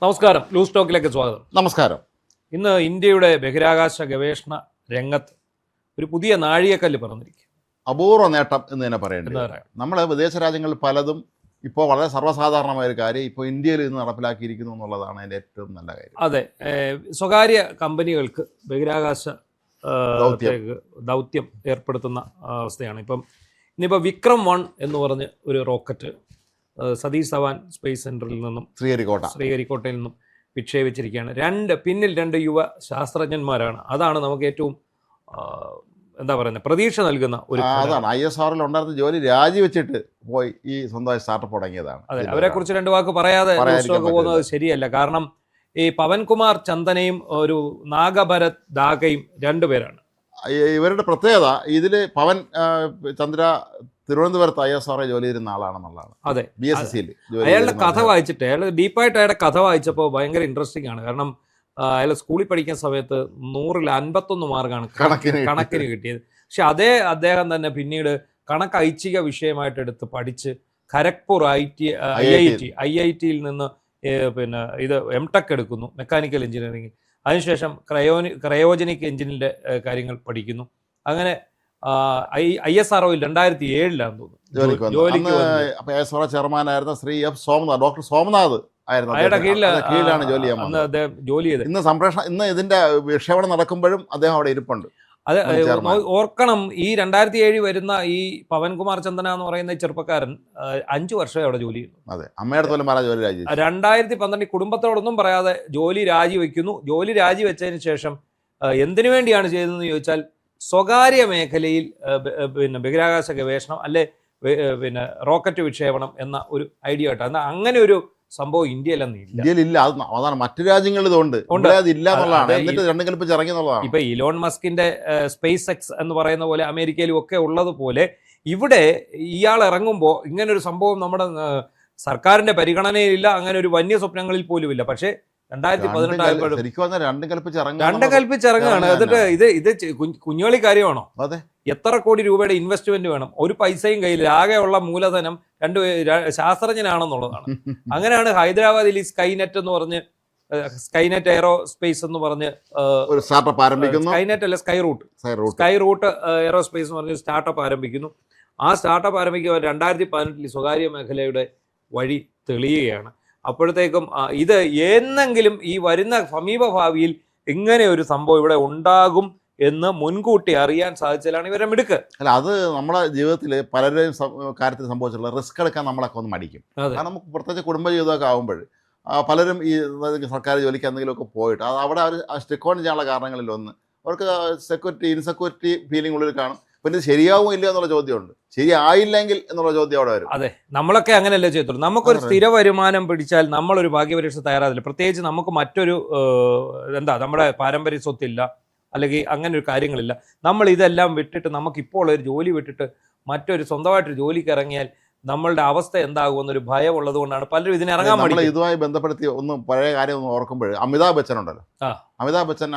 നമസ്കാരം, ലൂസ് ടോക്കിലേക്ക് സ്വാഗതം. നമസ്കാരം. ഇന്ന് ഇന്ത്യയുടെ ബഹിരാകാശ ഗവേഷണ രംഗത്ത് ഒരു പുതിയ നാഴികക്കല്ല് പറഞ്ഞിരിക്കും. അപൂർവ നേട്ടം എന്ന് തന്നെ പറയേണ്ടത്. നമ്മളെ വിദേശ രാജ്യങ്ങളിൽ പലതും ഇപ്പോൾ വളരെ സർവ്വസാധാരണമായ ഒരു കാര്യം ഇപ്പോൾ ഇന്ത്യയിൽ ഇന്ന് നടപ്പിലാക്കിയിരിക്കുന്നു എന്നുള്ളതാണ് അതിൻ്റെ ഏറ്റവും നല്ല കാര്യം. അതെ, സ്വകാര്യ കമ്പനികൾക്ക് ബഹിരാകാശ ദൗത്യം ഏർപ്പെടുത്തുന്ന അവസ്ഥയാണ്. ഇന്നിപ്പോൾ വിക്രം-1 എന്ന് പറഞ്ഞ് ഒരു റോക്കറ്റ് സതീഷ് ധവാൻ സ്പേസ് സെൻറ്ററിൽ നിന്നും ശ്രീഹരിക്കോട്ടയിൽ നിന്നും വിക്ഷേപിച്ചിരിക്കുകയാണ്. പിന്നിൽ രണ്ട് യുവ ശാസ്ത്രജ്ഞന്മാരാണ്. അതാണ് നമുക്ക് ഏറ്റവും എന്താ പറയുന്നത്, പ്രതീക്ഷ നൽകുന്ന ഒരു. അതാണ് ISRO ഉണ്ടായിരുന്ന ജോലി രാജിവെച്ചിട്ട് പോയി ഈ സ്വന്തമായി സ്റ്റാർട്ടപ്പ് തുടങ്ങിയതാണ്. അതെ, അവരെക്കുറിച്ച് രണ്ടു വാക്ക് പറയാതെ പോകുന്നത് ശരിയല്ല. കാരണം ഈ പവൻകുമാർ ചന്ദനയും ഒരു നാഗഭരത് ദാഗയും രണ്ടുപേരാണ്. ഇവരുടെ പ്രത്യേകത ഇതിൽ പവൻ ചന്ദ്ര തിരുവനന്തപുരത്ത് ISRO ജോലി ചെയ്യുന്ന ആളാണെന്നുള്ളതാണ്. അതെ, BSSCയിൽ അയാളുടെ കഥ വായിച്ചിട്ട്, അയാൾ ഡീപ്പായിട്ട് അയാളുടെ കഥ വായിച്ചപ്പോൾ ഭയങ്കര ഇൻട്രസ്റ്റിംഗ് ആണ്. കാരണം അയാൾ സ്കൂളിൽ പഠിക്കുന്ന സമയത്ത് 100ൽ 51 മാർക്കാണ് കണക്കിന് കിട്ടിയത്. പക്ഷെ അദ്ദേഹം തന്നെ പിന്നീട് കണക്ക് ഐച്ഛിക വിഷയമായിട്ട് എടുത്ത് പഠിച്ച് ഖരഗ്പൂർ IITയിൽ നിന്ന് ഇത് MTech എടുക്കുന്നു, മെക്കാനിക്കൽ എഞ്ചിനീയറിംഗ്. അതിനുശേഷം ക്രയോജനിക് എഞ്ചിനിൻ്റെ കാര്യങ്ങൾ പഠിക്കുന്നു. അങ്ങനെ ISROയിൽ 2007 തോന്നുന്നു ISRO ചെയർമാനായിരുന്ന ശ്രീ ഡോക്ടർ സോമനാഥ് ആയിരുന്നു. അയാളുടെ കീഴിലാണ് ജോലി ചെയ്തത്. ഇന്ന് ഇതിന്റെ വിക്ഷേപണം നടക്കുമ്പോഴും അദ്ദേഹം അവിടെ ഇരിപ്പുണ്ട്. അത് ഓർക്കണം, ഈ 2007 വരുന്ന ഈ പവൻകുമാർ ചന്ദന എന്ന് പറയുന്ന ചെറുപ്പക്കാരൻ 5 വർഷമേ അവിടെ ജോലി ചെയ്യുന്നു. അതെ, അമ്മയുടെ പോലും 2012 കുടുംബത്തോടൊന്നും പറയാതെ ജോലി രാജിവെക്കുന്നു. ജോലി രാജിവെച്ചതിന് ശേഷം എന്തിനു വേണ്ടിയാണ് ചെയ്തതെന്ന് ചോദിച്ചാൽ, സ്വകാര്യ മേഖലയിൽ ബഹിരാകാശ ഗവേഷണം അല്ലെ റോക്കറ്റ് വിക്ഷേപണം എന്ന ഒരു ഐഡിയ ആയിട്ട്. എന്നാൽ അങ്ങനെ ഒരു സംഭവം ഇന്ത്യയിലില്ല. അതാണ് മറ്റു രാജ്യങ്ങളിൽ ഇതുണ്ട്. ഇപ്പൊ ഇലോൺ മസ്കിന്റെ സ്പേസ് എക്സ് എന്ന് പറയുന്ന പോലെ അമേരിക്കയിലും ഒക്കെ ഉള്ളതുപോലെ ഇവിടെ ഇയാൾ ഇറങ്ങുമ്പോൾ ഇങ്ങനൊരു സംഭവം നമ്മുടെ സർക്കാരിന്റെ പരിഗണനയിലില്ല. അങ്ങനെ ഒരു വന്യ സ്വപ്നങ്ങളിൽ പോലും ഇല്ല. പക്ഷേ 2018 രണ്ടും കൽപ്പിച്ചിറങ്ങുകയാണ്. എന്നിട്ട് ഇത് കുഞ്ഞോളി കാര്യമാണോ? അതെ, എത്ര കോടി രൂപയുടെ ഇൻവെസ്റ്റ്മെന്റ് വേണം? ഒരു പൈസയും കയ്യിൽ, ആകെയുള്ള മൂലധനം ശാസ്ത്രജ്ഞനാണെന്നുള്ളതാണ്. അങ്ങനെയാണ് ഹൈദരാബാദിൽ ഈ സ്കൈനെറ്റ് എന്ന് പറഞ്ഞ്, സ്കൈനെറ്റ് എയറോസ്പേസ് എന്ന് പറഞ്ഞ് ഒരു സ്റ്റാർട്ടപ്പ് ആരംഭിക്കുന്നു. സ്കൈനെറ്റ് അല്ല, സ്കൈ റൂട്ട് എയറോസ്പേസ് എന്ന് പറഞ്ഞ് സ്റ്റാർട്ടപ്പ് ആരംഭിക്കുന്നു. ആ സ്റ്റാർട്ടപ്പ് ആരംഭിക്കുക 2018 സ്വകാര്യ മേഖലയുടെ വഴി തെളിയുകയാണ്. അപ്പോഴത്തേക്കും ഇത് എന്നെങ്കിലും ഈ വരുന്ന സമീപ ഭാവിയിൽ ഇങ്ങനെ ഒരു സംഭവം ഇവിടെ ഉണ്ടാകും എന്ന് മുൻകൂട്ടി അറിയാൻ സാധിച്ചാലാണ് ഇവരെ മിടുക്ക്. അല്ല, അത് നമ്മുടെ ജീവിതത്തിൽ പലരുടെയും കാര്യത്തിൽ സംഭവിച്ചിട്ടുള്ള റിസ്ക് എടുക്കാൻ നമ്മളൊക്കെ ഒന്ന് മടിക്കും. കാരണം നമുക്ക് പ്രത്യേകിച്ച് കുടുംബജീവിതമൊക്കെ ആകുമ്പോൾ പലരും ഈ സർക്കാർ ജോലിക്ക് എന്തെങ്കിലുമൊക്കെ പോയിട്ട് അത് അവിടെ അവർ സ്റ്റിക്ക് ഓൺ ചെയ്യാനുള്ള കാരണങ്ങളിലൊന്ന് അവർക്ക് ഇൻസെക്യൂരിറ്റി ഫീലിംഗ് ഉള്ളിൽ കാണും. പിന്നെ ശരിയാവും ഇല്ല എന്നുള്ള ചോദ്യമുണ്ട്. ശരിയായില്ലെങ്കിൽ എന്നുള്ള ചോദ്യം അവിടെ വരും. അതെ, നമ്മളൊക്കെ അങ്ങനെയല്ലേ ചെയ്യത്തുള്ളൂ. നമുക്കൊരു സ്ഥിര വരുമാനം പിടിച്ചാൽ നമ്മളൊരു ഭാഗ്യപരീക്ഷ തയ്യാറാകില്ല. പ്രത്യേകിച്ച് നമുക്ക് മറ്റൊരു നമ്മുടെ പാരമ്പര്യ സ്വത്തില്ല, അല്ലെങ്കിൽ അങ്ങനെ ഒരു കാര്യങ്ങളില്ല. നമ്മൾ ഇതെല്ലാം വിട്ടിട്ട് നമുക്കിപ്പോൾ ഒരു ജോലി വിട്ടിട്ട് മറ്റൊരു സ്വന്തമായിട്ടൊരു ജോലിക്ക് ഇറങ്ങിയാൽ നമ്മളുടെ അവസ്ഥ എന്താകുമെന്നൊരു ഭയം ഉള്ളത് കൊണ്ടാണ് പലരും ഇതിനെ ഇറങ്ങാൻ വേണ്ടി. ഇതുമായി ബന്ധപ്പെടുത്തി പഴയ കാര്യം ഒന്ന് ഓർക്കുമ്പോൾ അമിതാഭ് ബച്ചൻ ഉണ്ടല്ലോ, അമിതാഭ് ബച്ചൻ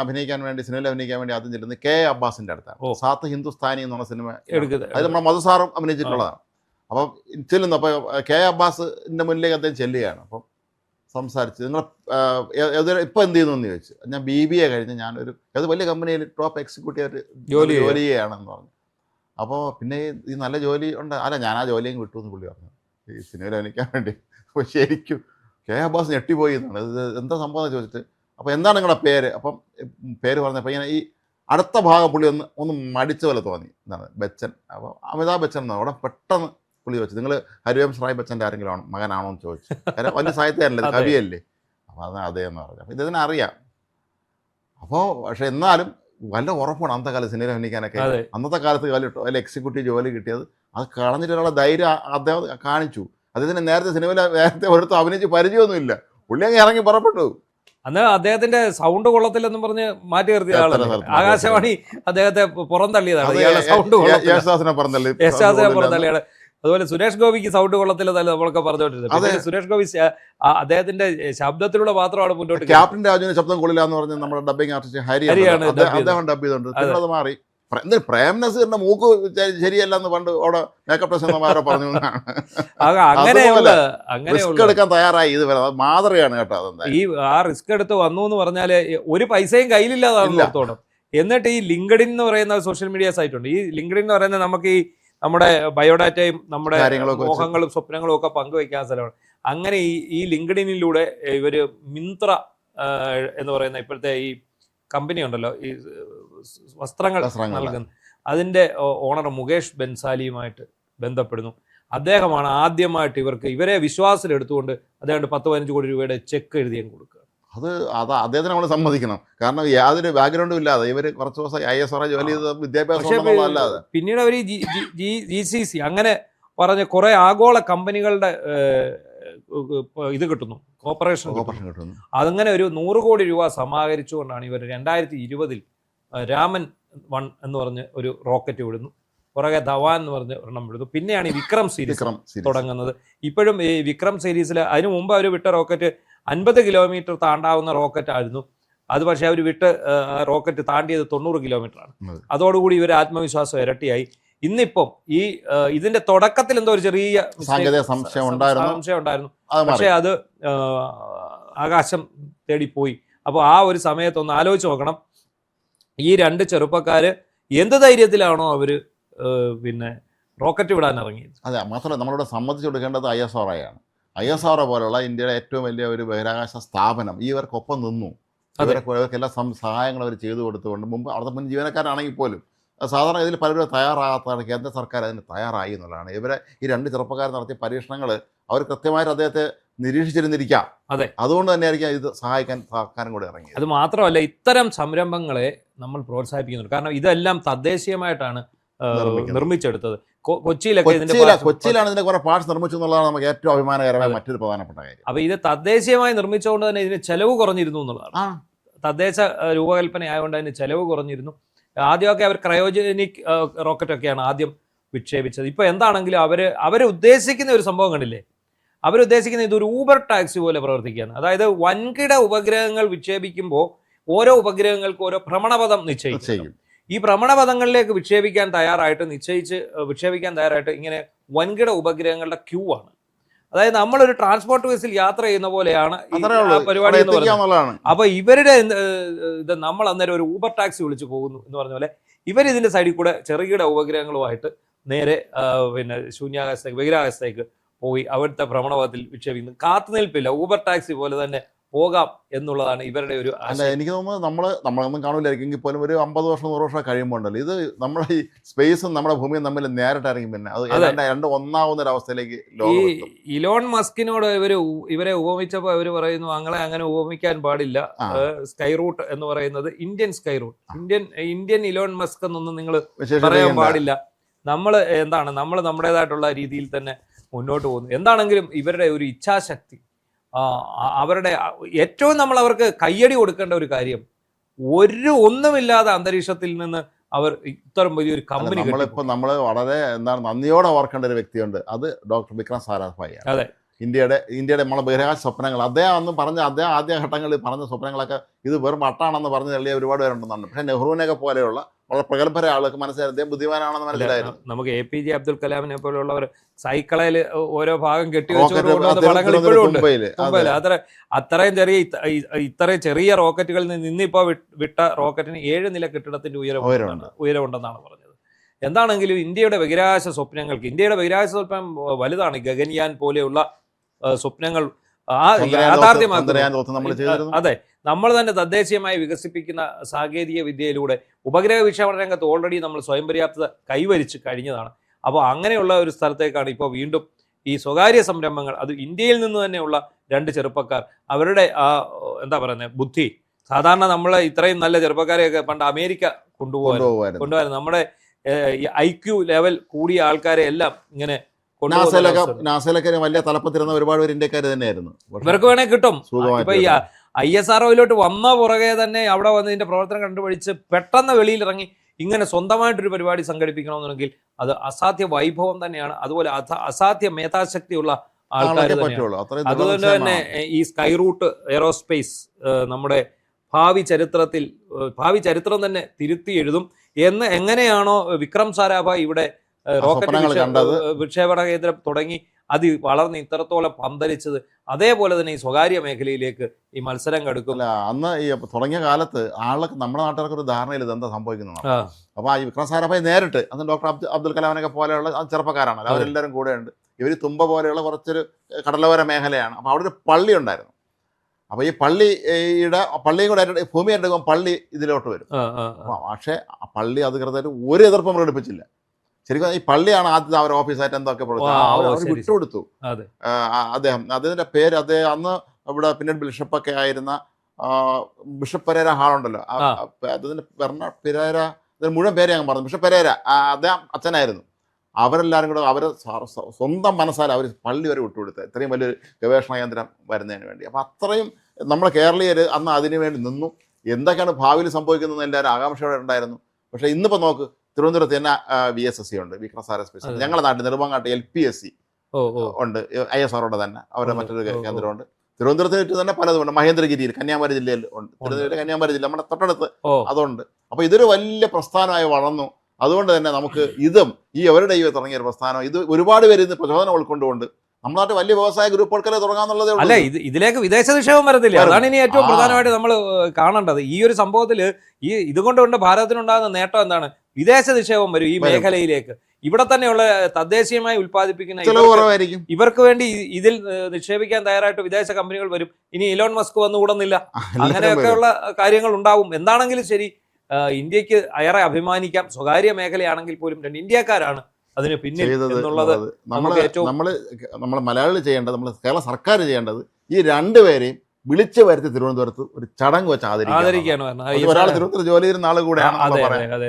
സിനിമയിൽ അഭിനയിക്കാൻ വേണ്ടി ആദ്യം ചെല്ലുന്നത് K. അബ്ബാസിന്റെ അടുത്താണ്. സാത്ത് ഹിന്ദുസ്ഥാനി എന്നുള്ള സിനിമ എടുക്കുന്നത്. അത് നമ്മുടെ മധുസാറും അഭിനയിച്ചിട്ടുള്ളതാണ്. അപ്പം ചെല്ലുന്നു. അപ്പോൾ K. അബ്ബാസിന്റെ മുന്നിലേക്ക് അദ്ദേഹം ചെല്ലുകയാണ്. അപ്പം സംസാരിച്ച്, നിങ്ങൾ ഇപ്പം എന്ത് ചെയ്യുന്നു എന്ന് ചോദിച്ചു. ഞാൻ BBA കഴിഞ്ഞ് ഞാനൊരു വലിയ കമ്പനിയിൽ ടോപ്പ് എക്സിക്യൂട്ടീവ് ജോലി ചെയ്യുകയാണെന്ന് പറഞ്ഞു. അപ്പോൾ പിന്നെ ഈ നല്ല ജോലി ഉണ്ട്. അല്ല, ഞാൻ ആ ജോലിയും വിട്ടു എന്ന് പുള്ളി പറഞ്ഞു, ഈ സിനിമയിൽ അഭിനയിക്കാൻ വേണ്ടി. അപ്പോൾ ശരിക്കും K. അബ്ബാസ് ഞെട്ടിപ്പോയി എന്നാണ്. ഇത് എന്താ സംഭവം എന്ന് ചോദിച്ചിട്ട്, അപ്പോൾ എന്താണ് നിങ്ങളുടെ പേര്? അപ്പം പേര് പറഞ്ഞപ്പോൾ ഇങ്ങനെ ഈ അടുത്ത ഭാഗം പുള്ളി ഒന്ന് മടിച്ച പോലെ തോന്നി. എന്താണ് ബച്ചൻ? അപ്പോൾ അമിതാഭ് ബച്ചൻ എന്നാണ്. അവിടെ പെട്ടെന്ന് പുള്ളി ചോദിച്ചു, നിങ്ങൾ ഹരിവംശ് റായ് ബച്ചൻ്റെ ആരെങ്കിലും മകനാണോ എന്ന് ചോദിച്ചു. കാരണം വലിയ സാഹിത്യകാരനല്ലേ, കവിയല്ലേ. അപ്പോൾ അത് അതേന്ന് പറഞ്ഞു. അപ്പോൾ ഇതിനെ അറിയാം. അപ്പോൾ പക്ഷെ എന്നാലും വല്ല ഉറപ്പാണ് അന്നത്തെ കാലത്ത് സിനിമയിൽ അഭിനയിക്കാനൊക്കെ. അന്നത്തെ കാലത്ത് വല്ല എക്സിക്യൂട്ടീവ് ജോലി കിട്ടിയത് അത് കളഞ്ഞിട്ടുള്ള ധൈര്യം അദ്ദേഹം കാണിച്ചു. അദ്ദേഹത്തിന് നേരത്തെ ഒരിടത്തും അഭിനയിച്ച് പരിചയമൊന്നുമില്ല. പുള്ളി അങ്ങ് ഇറങ്ങി പുറപ്പെട്ടു. അന്ന് അദ്ദേഹത്തിന്റെ സൗണ്ട് കൊള്ളത്തില്ലെന്നും പറഞ്ഞ് മാറ്റി നിർത്തിയ ആളാണ്. ആകാശവാണി അദ്ദേഹത്തെ പുറന്തള്ളിയതാണ്. യേശുദാസിനെ പുറന്തള്ളിയാണ്. അതുപോലെ സുരേഷ് ഗോപിക്ക് സൗണ്ട് കൊള്ളത്തില്ലെന്നല്ല നമ്മളൊക്കെ പറഞ്ഞുകൊണ്ടിരുന്നത്. സുരേഷ് ഗോപി അദ്ദേഹത്തിന്റെ ശബ്ദത്തിലൂടെ മാത്രമാണ് മുന്നോട്ട്. ക്യാപ്റ്റൻ രാജുവിന് ശബ്ദം കൊള്ളില്ല എന്ന് പറഞ്ഞ് നമ്മുടെ ഡബിംഗ് ആർട്ടിസ്റ്റ് ഹരിയാണ് അദ്ദേഹം ഡബ് ചെയ്തിട്ടുണ്ട്. അത് മാറി. പ്രേം നസീറിന്റെ മൂക്ക് ശരിയല്ലെന്ന് പണ്ട് അവിടെ മേക്കപ്പ് ടെസ്റ്റർമാരോ പറഞ്ഞു എന്നാണ്. റിസ്ക് എടുക്കാൻ തയ്യാറായി ഇതുവരെ. അത് മാതൃകയാണ് കേട്ടോ. അതെന്താ ഈ ആ റിസ്ക് എടുത്ത് വന്നു എന്ന് പറഞ്ഞാല് ഒരു പൈസയും കയ്യിലില്ലാതാണ്. എന്നിട്ട് ഈ ലിങ്ക്ഡിൻ എന്ന് പറയുന്ന സോഷ്യൽ മീഡിയ സൈറ്റ് ഉണ്ട്. ഈ ലിങ്ക്ഡിൻ എന്ന് പറയുന്നത് നമുക്ക് ഈ നമ്മുടെ ബയോഡാറ്റയും നമ്മുടെ മോഹങ്ങളും സ്വപ്നങ്ങളും ഒക്കെ പങ്കുവെക്കാൻ സ്ഥലമാണ്. അങ്ങനെ ഈ ലിങ്ക്ഡിനിലൂടെ ഇവര് മിന്ത്ര എന്ന് പറയുന്ന ഇപ്പോഴത്തെ ഈ കമ്പനി ഉണ്ടല്ലോ, ഈ വസ്ത്രങ്ങൾ നൽകുന്ന, അതിന്റെ ഓണർ മുകേഷ് ബൻസാലിയുമായിട്ട് ബന്ധപ്പെടുന്നു. അദ്ദേഹമാണ് ആദ്യമായിട്ട് ഇവരെ വിശ്വാസത്തിലെടുത്തുകൊണ്ട് അദ്ദേഹം 10-15 കോടി രൂപയുടെ ചെക്ക് എഴുതിയും കൊടുക്കുക. അത് അദ്ദേഹത്തിന് നമ്മൾ സമ്മതിക്കണം. കാരണം യാതൊരു ബാക്ക്ഗ്രൗണ്ടും ഇല്ലാതെ ഇവർ കുറച്ച് ദിവസം ISR ജോലി ചെയ്ത വിദ്യാഭ്യാസം അല്ലാതെ പിന്നീട് അവർ GCC അങ്ങനെ പറഞ്ഞ കുറെ ആഗോള കമ്പനികളുടെ ഇത് കിട്ടുന്നു, കോർപ്പറേഷൻ കിട്ടുന്നു. അതങ്ങനെ ഒരു 100 കോടി രൂപ സമാഹരിച്ചുകൊണ്ടാണ് ഇവർ 2020 രാമൻ 1 എന്ന് പറഞ്ഞ് ഒരു റോക്കറ്റ് വിടുന്നു. പുറകെ ധവാൻ എന്ന് പറഞ്ഞ് ഒരെണ്ണം വിടുന്നു. പിന്നെയാണ് ഈ വിക്രം സീരീസ് തുടങ്ങുന്നത്. ഇപ്പോഴും ഈ വിക്രം സീരീസിൽ അതിനു മുമ്പ് അവർ വിട്ട റോക്കറ്റ് 50 കിലോമീറ്റർ താണ്ടാവുന്ന റോക്കറ്റ് ആയിരുന്നു. അത് പക്ഷേ അവർ വിട്ട് റോക്കറ്റ് താണ്ടിയത് 90 കിലോമീറ്ററാണ്. അതോടുകൂടി ഇവർ ആത്മവിശ്വാസം ഇരട്ടിയായി. ഇന്നിപ്പം ഇതിന്റെ തുടക്കത്തിൽ എന്തോ ഒരു ചെറിയ സംശയം ഉണ്ടായിരുന്നു. പക്ഷെ അത് ആകാശം തേടിപ്പോയി. അപ്പോൾ ആ ഒരു സമയത്തൊന്ന് ആലോചിച്ച് നോക്കണം, ഈ 2 ചെറുപ്പക്കാര് എന്ത് ധൈര്യത്തിലാണോ അവര് പിന്നെ റോക്കറ്റ് വിടാൻ ഇറങ്ങിയത്. അതെ, മാത്രമല്ല നമ്മളിവിടെ സമ്മതിച്ചു കൊടുക്കേണ്ടത് ISRO ആണ്. ISRO പോലുള്ള ഇന്ത്യയുടെ ഏറ്റവും വലിയ ഒരു ബഹിരാകാശ സ്ഥാപനം ഇവർക്കൊപ്പം നിന്നു. ഇവർക്കെല്ലാ സഹായങ്ങൾ അവർ ചെയ്തു കൊടുത്തുകൊണ്ട് മുമ്പ് അവിടുത്തെ മുൻ ജീവനക്കാരാണെങ്കിൽ പോലും സാധാരണ ഇതിൽ പലരും തയ്യാറാകാത്തതാണ്. കേന്ദ്ര സർക്കാർ അതിന് തയ്യാറായി എന്നുള്ളതാണ്. ഇവരെ ഈ 2 ചെറുപ്പക്കാർ നടത്തിയ പരീക്ഷണങ്ങൾ അവർ കൃത്യമായിട്ട് അദ്ദേഹത്തെ നിരീക്ഷിച്ചിരുന്നിരിക്കാം. അതെ, അതുകൊണ്ട് തന്നെയായിരിക്കും ഇത് സഹായിക്കാൻ സർക്കാരും കൂടെ ഇറങ്ങിയത്. അത് മാത്രമല്ല, ഇത്തരം സംരംഭങ്ങളെ നമ്മൾ പ്രോത്സാഹിപ്പിക്കുന്നുണ്ട്. കാരണം ഇതെല്ലാം തദ്ദേശീയമായിട്ടാണ് നിർമ്മിച്ചെടുത്തത്. കൊച്ചിയിലാണ് ഇതിന്റെ കുറെ പാർട്സ് നിർമ്മിച്ചു എന്നുള്ളതാണ് നമുക്ക് ഏറ്റവും അഭിമാനകരമായ മറ്റൊരു പ്രധാനപ്പെട്ട കാര്യം. അപ്പൊ ഇത് തദ്ദേശീയമായി നിർമ്മിച്ചുകൊണ്ട് തന്നെ ഇതിന് ചെലവ് കുറഞ്ഞിരുന്നു എന്നുള്ളതാണ്. തദ്ദേശ രൂപകൽപ്പന ആയതുകൊണ്ട് അതിന് ചെലവ് കുറഞ്ഞിരുന്നു. ആദ്യമൊക്കെ അവർ ക്രയോജനിക് റോക്കറ്റൊക്കെയാണ് ആദ്യം വിക്ഷേപിച്ചത്. ഇപ്പൊ എന്താണെങ്കിലും അവര് ഉദ്ദേശിക്കുന്ന ഒരു സംഭവം കണ്ടില്ലേ, അവരുദ്ദേശിക്കുന്ന ഇതൊരു ഊബർ ടാക്സി പോലെ പ്രവർത്തിക്കുകയാണ്. അതായത് വൻകിട ഉപഗ്രഹങ്ങൾ വിക്ഷേപിക്കുമ്പോൾ ഓരോ ഉപഗ്രഹങ്ങൾക്കും ഓരോ ഭ്രമണപഥം നിശ്ചയിക്കും. ഈ ഭ്രമണപഥങ്ങളിലേക്ക് വിക്ഷേപിക്കാൻ തയ്യാറായിട്ട് ഇങ്ങനെ വൻകിട ഉപഗ്രഹങ്ങളുടെ ക്യൂ ആണ്. അതായത് നമ്മളൊരു ട്രാൻസ്പോർട്ട് ബസ്സിൽ യാത്ര ചെയ്യുന്ന പോലെയാണ് പരിപാടി എന്ന് പറയുന്നത്. അപ്പൊ ഇവരുടെ ഇത് നമ്മൾ അന്നേരം ഒരു ഊബർ ടാക്സി വിളിച്ചു പോകുന്നു എന്ന് പറഞ്ഞ പോലെ ഇവരിതിന്റെ സൈഡിൽ കൂടെ ചെറുകിട ഉപഗ്രഹങ്ങളുമായിട്ട് നേരെ പിന്നെ ശൂന്യാകാശത്തേക്ക് ബഹിരാകാശത്തേക്ക് പോയി അവിടുത്തെ ഭ്രമണപഥത്തിൽ വിക്ഷേപിക്കുന്നു. കാത്തുനിൽപ്പില്ല, ഊബർ ടാക്സി പോലെ തന്നെ പോകാം എന്നുള്ളതാണ് ഇവരുടെ ഒരു. അല്ല, എനിക്ക് തോന്നുന്നത് നമ്മളൊന്നും കാണൂലായിരിക്കും എങ്കിൽ പോലും ഒരു 50 വർഷം 100 വർഷം കഴിയുമ്പോൾ ഉണ്ടല്ലോ ഇത് നമ്മളെ ഈ സ്പേസും നമ്മുടെ ഭൂമിയും തമ്മിൽ നേരിട്ട് ഇറങ്ങി പിന്നെ അത് രണ്ടും ഒന്നാവുന്നൊരവസ്ഥയിലേക്ക്. ഈ ഇലോൺ മസ്കിനോട് ഇവരെ ഉപമിച്ചപ്പോൾ അവർ പറയുന്നു അങ്ങനെ ഉപമിക്കാൻ പാടില്ല. സ്കൈ റൂട്ട് എന്ന് പറയുന്നത് Indian Skyroot, Indian Elon Musk എന്നൊന്നും നിങ്ങൾ പറയാൻ പാടില്ല. നമ്മൾ നമ്മുടേതായിട്ടുള്ള രീതിയിൽ തന്നെ മുന്നോട്ട് പോകുന്നു. എന്താണെങ്കിലും ഇവരുടെ ഒരു ഇച്ഛാശക്തി, അവരുടെ ഏറ്റവും നമ്മൾ അവർക്ക് കയ്യടി കൊടുക്കേണ്ട ഒരു കാര്യം, ഒന്നുമില്ലാതെ അന്തരീക്ഷത്തിൽ നിന്ന് അവർ ഇത്തരം വലിയൊരു കമ്പനി. നമ്മൾ വളരെ നന്ദിയോടെ ഓർക്കേണ്ട ഒരു വ്യക്തിയുണ്ട്, അത് ഡോക്ടർ വിക്രം സാരാഭായി. അതെ, ഇന്ത്യയുടെ നമ്മളെ ബഹിരാകാശ സ്വപ്നങ്ങൾ അദ്ദേഹം അന്ന് അദ്ദേഹം ആദ്യഘട്ടങ്ങളിൽ പറഞ്ഞ സ്വപ്നങ്ങളൊക്കെ ഇത് വെറും വട്ടാണെന്ന് പറഞ്ഞ് തള്ളിയ ഒരുപാട് പേരുണ്ടെന്നാണ്. പക്ഷേ നെഹ്റുവിനെയൊക്കെ പോലെയുള്ള വളരെ പ്രഗത്ഭരായ ആൾക്ക് മനസ്സിലായി അദ്ദേഹം ബുദ്ധിമാനാണെന്ന് മനസ്സിലായിരുന്നു. നമുക്ക് APJ അബ്ദുൽ കലാമിനെ പോലെയുള്ളവർ സൈക്കിളിൽ ഓരോ ഭാഗം അത്രയും ചെറിയ റോക്കറ്റുകളിൽ നിന്നിപ്പോ വിട്ട റോക്കറ്റിന് 7 നില കെട്ടിടത്തിന്റെ ഉയരമുണ്ടെന്നാണ് പറഞ്ഞത്. എന്താണെങ്കിലും ഇന്ത്യയുടെ ബഹിരാകാശ സ്വപ്നം വലുതാണ്. ഗഗൻയാൻ പോലെയുള്ള സ്വപ്നങ്ങൾ അതെ, നമ്മൾ തന്നെ തദ്ദേശീയമായി വികസിപ്പിക്കുന്ന സാങ്കേതിക വിദ്യയിലൂടെ ഉപഗ്രഹ വിക്ഷേപണ രംഗത്ത് ഓൾറെഡി നമ്മൾ സ്വയം പര്യാപ്തത കൈവരിച്ച് കഴിഞ്ഞതാണ്. അപ്പോൾ അങ്ങനെയുള്ള ഒരു സ്ഥലത്തേക്കാണ് ഇപ്പോൾ വീണ്ടും ഈ സ്വകാര്യ സംരംഭങ്ങൾ, അത് ഇന്ത്യയിൽ നിന്ന് തന്നെയുള്ള 2 ചെറുപ്പക്കാർ, അവരുടെ ബുദ്ധി. സാധാരണ നമ്മൾ ഇത്രയും നല്ല ചെറുപ്പക്കാരെയൊക്കെ പണ്ട് അമേരിക്ക കൊണ്ടുപോകാൻ നമ്മുടെ IQ ലെവൽ കൂടിയ ആൾക്കാരെ എല്ലാം ഇങ്ങനെ നാസയിലൊക്കെ വലിയ തലപ്പത്തിരുന്ന ഒരുപാട് പേര് ഇന്ത്യക്കാർ തന്നെയായിരുന്നു. ഇവർക്ക് വേണേ കിട്ടും. ഇപ്പൊ ഈ ISROയിലോട്ട് വന്ന പുറകെ തന്നെ അവിടെ വന്ന് ഇതിന്റെ പ്രവർത്തനം കണ്ടുപിടിച്ച് പെട്ടെന്ന് വെളിയിലിറങ്ങി ഇങ്ങനെ സ്വന്തമായിട്ടൊരു പരിപാടി സംഘടിപ്പിക്കണമെന്നുണ്ടെങ്കിൽ അത് അസാധ്യ വൈഭവം തന്നെയാണ്. അതുപോലെ അസാധ്യ മേധാശക്തിയുള്ള ആൾക്കാർ തന്നെയാണ്. അതുകൊണ്ട് തന്നെ ഈ സ്കൈ റൂട്ട് എയറോസ്പേസ് നമ്മുടെ ഭാവി ചരിത്രം തന്നെ തിരുത്തി എഴുതും എന്ന് എങ്ങനെയാണോ വിക്രം സാരാഭായ് ഇവിടെ റോക്കറ്റ് വിക്ഷേപണ കേന്ദ്രം തുടങ്ങി അത് വളർന്ന് ഇത്രത്തോളം പന്തലിച്ചത്, അതേപോലെ തന്നെ ഈ സ്വകാര്യ മേഖലയിലേക്ക് ഈ മത്സരം കടുക്കും. അന്ന് ഈ തുടങ്ങിയ കാലത്ത് ആളൊക്കെ നമ്മുടെ നാട്ടുകാർക്ക് ഒരു ധാരണയിൽ ഇതെന്താ സംഭവിക്കുന്നതാണ്. അപ്പോൾ ആ വിക്രം സാരാഭായ് നേരിട്ട് അന്ന് ഡോക്ടർ അബ്ദുൽ കലാമിനൊക്കെ പോലെയുള്ള ചെറുപ്പക്കാരാണ്, അവരെല്ലാവരും കൂടെ ഉണ്ട്. ഇവർ തുമ്പ പോലെയുള്ള കുറച്ചൊരു കടലോര മേഖലയാണ്. അപ്പോൾ അവിടെ ഒരു പള്ളി ഉണ്ടായിരുന്നു. അപ്പോൾ ഈ പള്ളിയും കൂടെ ഭൂമി എടുക്കുമ്പോൾ പള്ളി ഇതിലോട്ട് വരും. പക്ഷേ ആ പള്ളി അധികൃതർ ഒരു എതിർപ്പും പ്രകടിപ്പിച്ചില്ല. ശരിക്കും ഈ പള്ളിയാണ് ആദ്യത്തെ അവർ ഓഫീസായിട്ട് എന്തൊക്കെ അവർ വിട്ടുകൊടുത്തു. അദ്ദേഹത്തിന്റെ പേര് അന്ന് ഇവിടെ പിന്നീട് ബിഷപ്പൊക്കെ ആയിരുന്ന ബിഷപ്പ് പെരേര ഹാളുണ്ടല്ലോ, അതിന്റെ പെരേര മുഴുവൻ പേര് ഞാൻ പറഞ്ഞു, ബിഷപ്പ് പെരേര, അദ്ദേഹം അച്ഛനായിരുന്നു. അവരെല്ലാവരും കൂടെ അവരെ സ്വന്തം മനസ്സാൽ അവർ പള്ളി വരെ വിട്ടുകൊടുത്തത് ഇത്രയും വലിയൊരു ഗവേഷണ കേന്ദ്രം വരുന്നതിന് വേണ്ടി. അപ്പോൾ അത്രയും നമ്മൾ കേരളീയർ അന്ന് അതിനു വേണ്ടി നിന്നു. എന്തൊക്കെയാണ് ഭാവിയിൽ സംഭവിക്കുന്നതെന്ന് എല്ലാവരും ആകാംക്ഷയോടെ ഉണ്ടായിരുന്നു. പക്ഷേ ഇന്നിപ്പോൾ നോക്ക്, തിരുവനന്തപുരത്ത് തന്നെ VSSC ഉണ്ട്, വിക്രം സാരാഭായ് സ്പേസ്. ഞങ്ങളുടെ നാട്ടിൽ നെടുമങ്ങാട്ട് LPSC ഉണ്ട്, ISROയുടെ തന്നെ അവരുടെ മറ്റൊരു കേന്ദ്രമുണ്ട്. തിരുവനന്തപുരത്ത് തന്നെ പലതുണ്ട്. മഹേന്ദ്രഗിരിയിൽ കന്യാകുമാരി ജില്ലയിൽ ഉണ്ട്. തിരുവനന്തപുരം കന്യാകുമാരി ജില്ല നമ്മുടെ തൊട്ടടുത്ത് അതുണ്ട്. അപ്പോൾ ഇതൊരു വലിയ പ്രസ്ഥാനമായി വളർന്നു. അതുകൊണ്ട് തന്നെ നമുക്ക് ഇതും ഈ അവരുടെ തുടങ്ങിയ ഒരു പ്രസ്ഥാനം ഇത് ഒരുപാട് പേര് ഇത് പ്രചോദനം ഉൾക്കൊണ്ടുകൊണ്ട് നമ്മുടെ നാട്ടിൽ വലിയ വ്യവസായ ഗ്രൂപ്പുകൾക്കല്ലേ തുടങ്ങാന്നുള്ളത്. അല്ല, ഇതിലേക്ക് വിദേശ നിക്ഷേപം വരത്തില്ല. അതാണ് ഇനി ഏറ്റവും പ്രധാനമായിട്ട് നമ്മൾ കാണേണ്ടത്. ഈ ഒരു സംഭവത്തിൽ ഇതുകൊണ്ട് ഭാരതത്തിനുണ്ടാകുന്ന നേട്ടം എന്താണ്? വിദേശ നിക്ഷേപം വരും ഈ മേഖലയിലേക്ക്. ഇവിടെ തന്നെയുള്ള തദ്ദേശീയമായി ഉൽപ്പാദിപ്പിക്കുന്ന ഇവർക്ക് വേണ്ടി ഇതിൽ നിക്ഷേപിക്കാൻ തയ്യാറായിട്ട് വിദേശ കമ്പനികൾ വരും. ഇനി ഇലോൺ മസ്ക് വന്നുകൂടുന്നില്ല, അങ്ങനെയൊക്കെയുള്ള കാര്യങ്ങൾ ഉണ്ടാവും. എന്താണെങ്കിലും ശരി, ഇന്ത്യക്ക് ഏറെ അഭിമാനിക്കാം. സ്വകാര്യ മേഖലയാണെങ്കിൽ പോലും രണ്ട് ഇന്ത്യക്കാരാണ് അതിന് പിന്നിൽ എന്നുള്ളത് നമ്മൾ മലയാളികൾ ചെയ്യേണ്ടത്, നമ്മൾ കേരള സർക്കാർ ചെയ്യേണ്ടത് ഈ രണ്ടുപേരെയും വിളിച്ചു വരുത്തി തിരുവനന്തപുരത്ത് ഒരു ചടങ്ങ് വെച്ച് ആദരിക്കുകയാണ്. ഒരാൾ തിരുവനന്തപുരത്ത് ജോലി ചെയ്യുന്ന ആൾ കൂടെയാണ്.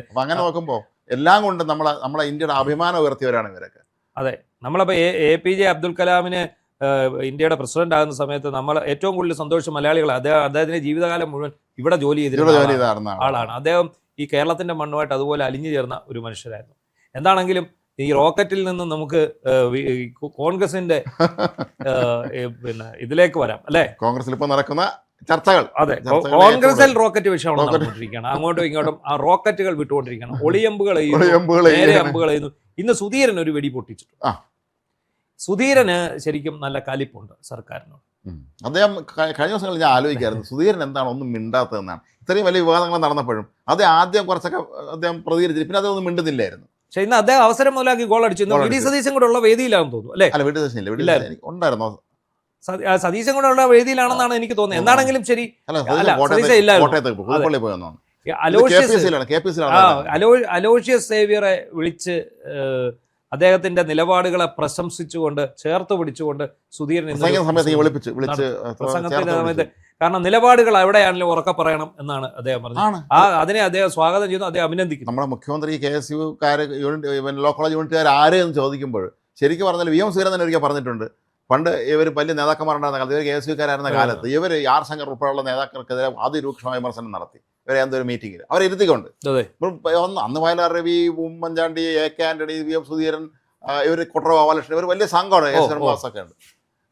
അപ്പൊ അങ്ങനെ നോക്കുമ്പോൾ എല്ലാം കൊണ്ട് നമ്മളെ ഇന്ത്യയുടെ അഭിമാനം ഉയർത്തിയവരാണ് ഇവരൊക്കെ. അതെ, നമ്മളിപ്പോൾ APJ അബ്ദുൽ കലാമിന് ഇന്ത്യയുടെ പ്രസിഡന്റ് ആകുന്ന സമയത്ത് നമ്മൾ ഏറ്റവും കൂടുതൽ സന്തോഷം മലയാളികളാണ്. അദ്ദേഹത്തിന്റെ ജീവിതകാലം മുഴുവൻ ഇവിടെ ജോലി ചെയ്തിരുന്ന ആളാണ്. അദ്ദേഹം ഈ കേരളത്തിന്റെ മണ്ണുമായിട്ട് അതുപോലെ അലിഞ്ഞു ചേർന്ന ഒരു മനുഷ്യരായിരുന്നു. എന്താണെങ്കിലും ഈ റോക്കറ്റിൽ നിന്ന് നമുക്ക് കോൺഗ്രസിന്റെ ഇതിലേക്ക് വരാം അല്ലെ. കോൺഗ്രസിൽ ഇപ്പോൾ നടക്കുന്ന ചർച്ചകൾ, അതെ, കോൺഗ്രസിൽ റോക്കറ്റ് വിഷയമാണ് നടന്നുകൊണ്ടിരിക്കുകയാണ്. അങ്ങോട്ടും ഇങ്ങോട്ടും ആ റോക്കറ്റുകൾ വിട്ടുകൊണ്ടിരിക്കുകയാണ്. ഒളിയമ്പുകൾ ചെയ്യുന്നു. ഇന്ന് സുധീരൻ ഒരു വെടി പൊട്ടിച്ചിട്ടുണ്ട്. സുധീരന് ശരിക്കും നല്ല കലിപ്പുണ്ട് സർക്കാരിനോട്. അദ്ദേഹം കഴിഞ്ഞ ദിവസങ്ങളിൽ ഞാൻ ആലോചിക്കായിരുന്നു, സുധീരൻ എന്താണ് ഒന്നും മിണ്ടാത്തതെന്നാണ്. ഇത്രയും വലിയ വിവാദങ്ങൾ നടന്നപ്പോഴും അത് ആദ്യം കുറച്ചൊക്കെ അദ്ദേഹം പ്രതികരിച്ചിട്ട് പിന്നെ അതൊന്നും മിണ്ടുന്നില്ലായിരുന്നു. പക്ഷെ ഇന്ന് അദ്ദേഹം അവസരം മുതലാക്കി ഗോൾ അടിച്ചു. വി സതീശൻ കൂടെ ഉള്ള വേദിയിലാണെന്ന് തോന്നുന്നു അല്ലേ? ഉണ്ടായിരുന്നോ? സതീശൻ കൂടെ ഉള്ള വേദിയിലാണെന്നാണ് എനിക്ക് തോന്നുന്നത്. എന്താണെങ്കിലും ശരി, അലോഷ്യസ് സേവ്യറെ വിളിച്ച് അദ്ദേഹത്തിന്റെ നിലപാടുകളെ പ്രശംസിച്ചുകൊണ്ട് ചേർത്ത് പിടിച്ചുകൊണ്ട് സുധീരൻ പ്രസംഗത്തിന്റെ സമയത്ത്, കാരണം നിലപാടുകൾ എവിടെയാണെങ്കിലും ഉറക്കെ പറയണം എന്നാണ് അദ്ദേഹം പറഞ്ഞത്. അതിനെ അദ്ദേഹം സ്വാഗതം ചെയ്യുന്നു, അദ്ദേഹം അഭിനന്ദിക്കുന്നു. നമ്മുടെ മുഖ്യമന്ത്രി KSUക്കാർ ലോ കോളേജ് യൂണിറ്റുകാർ ആരെയെന്ന് ചോദിക്കുമ്പോൾ ശരിക്കും പറഞ്ഞാൽ VM സുധീരൻ തന്നെ ഒരിക്കൽ പറഞ്ഞിട്ടുണ്ട്, പണ്ട് ഇവർ വലിയ നേതാക്കന്മാരുണ്ടായിരുന്ന കാലത്ത്, ഇവർ KSUക്കാരായിരുന്ന കാലത്ത് ഇവർ R ശങ്കർ ഉൾപ്പെടെയുള്ള നേതാക്കൾക്കെതിരെ അതിരൂക്ഷമായ വിമർശനം നടത്തി. ഇവരെ എന്തൊരു മീറ്റിംഗിൽ അവരെ ഇരുത്തിക്കൊണ്ട് അന്ന് വയലാർ രവി, ഉമ്മൻചാണ്ടി, AK ആന്റണി, VM സുധീരൻ, ഇവർ കുട്ടറ ഗോപാലകൃഷ്ണൻ, ഇവർ വലിയ സംഘമാണ്. ഒക്കെ ഉണ്ട്.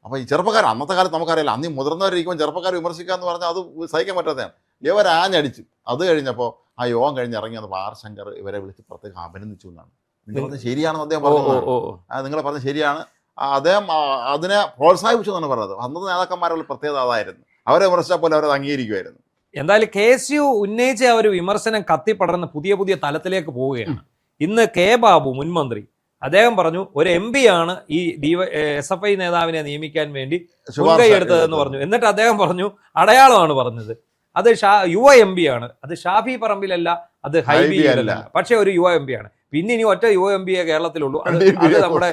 അപ്പോൾ ഈ ചെറുപ്പക്കാർ അന്നത്തെ കാലത്ത് നമുക്കറിയില്ല, അന്ന് മുതിർന്നവരിക്കുമ്പോൾ ചെറുപ്പക്കാർ വിമർശിക്കുക എന്ന് പറഞ്ഞാൽ അത് സഹിക്കാൻ പറ്റാത്തതാണ്. ഇവർ ആഞ്ഞടിച്ചു. അത് കഴിഞ്ഞപ്പോൾ ആ യോഗം കഴിഞ്ഞ് ഇറങ്ങി വന്നപ്പോൾ R ശങ്കർ ഇവരെ വിളിച്ച് പ്രത്യേകം അഭിനന്ദിച്ചു എന്നാണ്. നിങ്ങൾ പറഞ്ഞത് ശരിയാണെന്ന് അദ്ദേഹം പറഞ്ഞു. നിങ്ങൾ പറഞ്ഞത് ശരിയാണ്. അദ്ദേഹം അതിനെ പ്രോത്സാഹിപ്പിച്ചു എന്നാണ് പറഞ്ഞത്. അന്നത്തെ നേതാക്കന്മാരുടെ പ്രത്യേകത അതായിരുന്നു. അവരെ വിമർശിച്ചാൽ പോലെ അവരത് അംഗീകരിക്കുമായിരുന്നു. എന്തായാലും KSU ഉന്നയിച്ച ആ ഒരു വിമർശനം കത്തിപ്പടർന്ന് പുതിയ തലത്തിലേക്ക് പോവുകയാണ്. ഇന്ന് K ബാബു മുൻമന്ത്രി അദ്ദേഹം പറഞ്ഞു, ഒരു MP ആണ് ഈ SFI നേതാവിനെ നിയമിക്കാൻ വേണ്ടി മുൻകൈ എടുത്തതെന്ന് പറഞ്ഞു. എന്നിട്ട് അദ്ദേഹം പറഞ്ഞു, അടയാളമാണ് പറഞ്ഞത്, അത് യുവ MP ആണ്, അത് ഷാഫി പറമ്പിലല്ല, അത് ഹൈബിയിലല്ല, പക്ഷെ ഒരു യുവ MP ആണ്. പിന്നെ ഇനി ഒറ്റ യുവ MP കേരളത്തിലുള്ളൂ, അത് നമ്മുടെ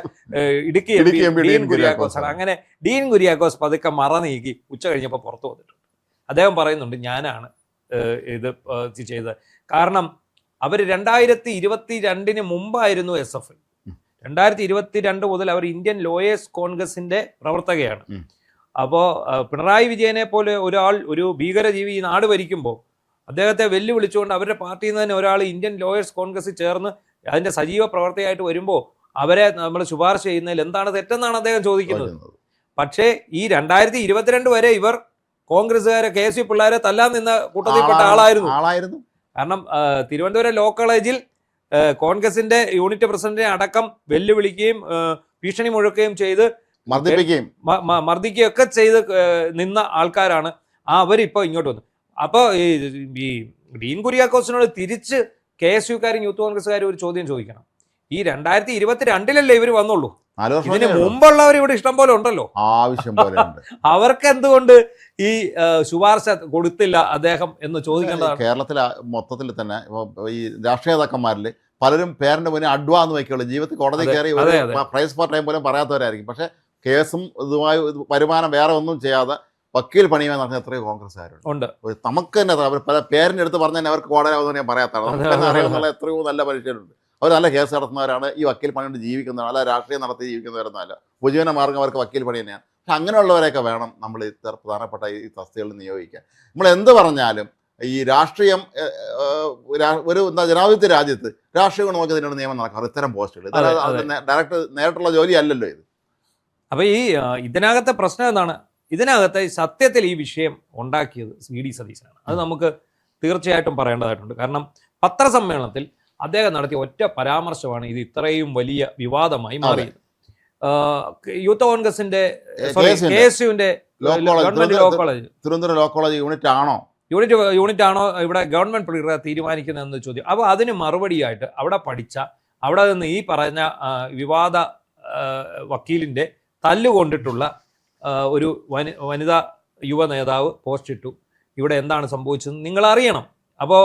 ഇടുക്കി MP ഡീൻ കുര്യാക്കോസ് ആണ്. അങ്ങനെ ഡീൻ കുര്യാക്കോസ് പതുക്കെ മറ നീക്കി ഉച്ച കഴിഞ്ഞപ്പോൾ പുറത്തു വന്നിട്ടുണ്ട്. അദ്ദേഹം പറയുന്നുണ്ട്, ഞാനാണ് ഇത് ചെയ്തത്. കാരണം അവർ 2022 മുമ്പായിരുന്നു SFI. 2022 മുതൽ അവർ ഇന്ത്യൻ ലോയേഴ്സ് കോൺഗ്രസിന്റെ പ്രവർത്തകയാണ്. അപ്പോൾ പിണറായി വിജയനെ പോലെ ഒരു ഭീകരജീവി ഈ നാട് ഭരിക്കുമ്പോൾ അദ്ദേഹത്തെ വെല്ലുവിളിച്ചുകൊണ്ട് അവരുടെ പാർട്ടിയിൽ നിന്ന് തന്നെ ഒരാൾ ഇന്ത്യൻ ലോയേഴ്സ് കോൺഗ്രസിൽ ചേർന്ന് അതിന്റെ സജീവ പ്രവർത്തകയായിട്ട് വരുമ്പോൾ അവരെ നമ്മൾ ശുപാർശ ചെയ്യുന്നതിൽ എന്താണ് തെറ്റെന്നാണ് അദ്ദേഹം ചോദിക്കുന്നത്. പക്ഷേ ഈ 2022 വരെ ഇവർ കോൺഗ്രസ്സുകാരെ KSU പിള്ളേരെ തല്ലാൻ നിന്ന കൂട്ടത്തിൽപ്പെട്ട ആളായിരുന്നു. കാരണം തിരുവനന്തപുരം ലോ കോളേജിൽ കോൺഗ്രസിന്റെ യൂണിറ്റ് പ്രസിഡന്റിനെ അടക്കം വെല്ലുവിളിക്കുകയും ഭീഷണി മുഴക്കുകയും ചെയ്ത് മർദ്ദിക്കുകയൊക്കെ ചെയ്ത് നിന്ന ആൾക്കാരാണ്. അവരിപ്പോൾ ഇങ്ങോട്ട് വന്നു. അപ്പോൾ ഈ ഡീൻ കുര്യാക്കോസിനോട് തിരിച്ച് KSUക്കാരും യൂത്ത് കോൺഗ്രസ്സുകാരും ഒരു ചോദ്യം ചോദിക്കണം. ഈ 2022 ഇവർ വന്നുള്ളൂ. ഇതിന് മുമ്പുള്ളവർ ഇവിടെ ഇഷ്ടം പോലെ ഉണ്ടല്ലോ, ആവശ്യം പോലെ. അവർക്ക് എന്തുകൊണ്ട് ഈ ശുപാർശ കൊടുത്തില്ല അദ്ദേഹം എന്ന് ചോദിക്കേണ്ടതാണ്. കേരളത്തിലെ മൊത്തത്തിൽ തന്നെ ഈ രാഷ്ട്രീയ നേതാക്കന്മാരിൽ പലരും പേരന്റ് മുന്നേ അഡ്വാന്ന് വയ്ക്കുള്ളൂ. ജീവിതത്തിൽ കോടതി കയറി പ്രൈസ് ഫോർ ടൈം പോലും പറയാത്തവരായിരിക്കും. പക്ഷെ കേസും ഇതുമായി വരുമാനം വേറെ ഒന്നും ചെയ്യാതെ വക്കീൽ പണിയുവാൻ നടക്കുന്ന എത്രയോ കോൺഗ്രസ്സുകാരുണ്ട്. നമുക്ക് തന്നെ പല പേരിൻ്റെ അടുത്ത് പറഞ്ഞാൽ അവർക്ക് കോടതിയാവുന്ന ഞാൻ പറയാത്താണ്. നമുക്ക് തന്നെ അറിയാവുന്ന എത്രയോ നല്ല മനുഷ്യരുണ്ട്. അവർ നല്ല കേസ് നടത്തുന്നവരാണ്, ഈ വക്കീൽ പണി കൊണ്ട് ജീവിക്കുന്നവരാണ്, അല്ല രാഷ്ട്രീയം നടത്തി ജീവിക്കുന്നവരൊന്നുമല്ല. ഉപജീവന മാർഗ്ഗം അവർക്ക് വക്കീൽ പണി തന്നെയാണ്. പക്ഷെ അങ്ങനെയുള്ളവരെയൊക്കെ വേണം നമ്മൾ ഇത്ര പ്രധാനപ്പെട്ട ഈ തസ്തികളിൽ നിയോഗിക്കാൻ. നമ്മൾ എന്ത് പറഞ്ഞാലും ഈ രാഷ്ട്രീയം ഒരു ജനാധിപത്യ രാജ്യത്ത് രാഷ്ട്രീയം നോക്കി തന്നെയാണ് നിയമം നടക്കാറ്. ഇത്തരം പോസ്റ്റുകൾ നേരിട്ടുള്ള ജോലി അല്ലല്ലോ ഇത്. അപ്പോൾ ഈ ഇതിനകത്തെ പ്രശ്നം എന്താണ്? ഇതിനകത്ത് സത്യത്തിൽ ഈ വിഷയം ഉണ്ടാക്കിയത് VD സതീശനാണ്. അത് നമുക്ക് തീർച്ചയായിട്ടും പറയേണ്ടതായിട്ടുണ്ട്. കാരണം പത്രസമ്മേളനത്തിൽ അദ്ദേഹം നടത്തിയ ഒറ്റ പരാമർശമാണ് ഇത് ഇത്രയും വലിയ വിവാദമായി മാറിയത്. യൂത്ത് കോൺഗ്രസിന്റെ KSUവിന്റെ government law college, Thiruvananthapuram law college unit ആണോ ഇവിടെ ഗവൺമെന്റ് പ്ലീഡറെ തീരുമാനിക്കുന്നതെന്ന് ചോദ്യം. അപ്പോൾ അതിന് മറുപടിയായിട്ട് അവിടെ നിന്ന് ഈ പറഞ്ഞ വിവാദ വക്കീലിന്റെ തല്ലുകൊണ്ടിട്ടുള്ള ഒരു വനിതാ യുവ നേതാവ് പോസ്റ്റ് ഇട്ടു, ഇവിടെ എന്താണ് സംഭവിച്ചതെന്ന് നിങ്ങൾ അറിയണം. അപ്പോൾ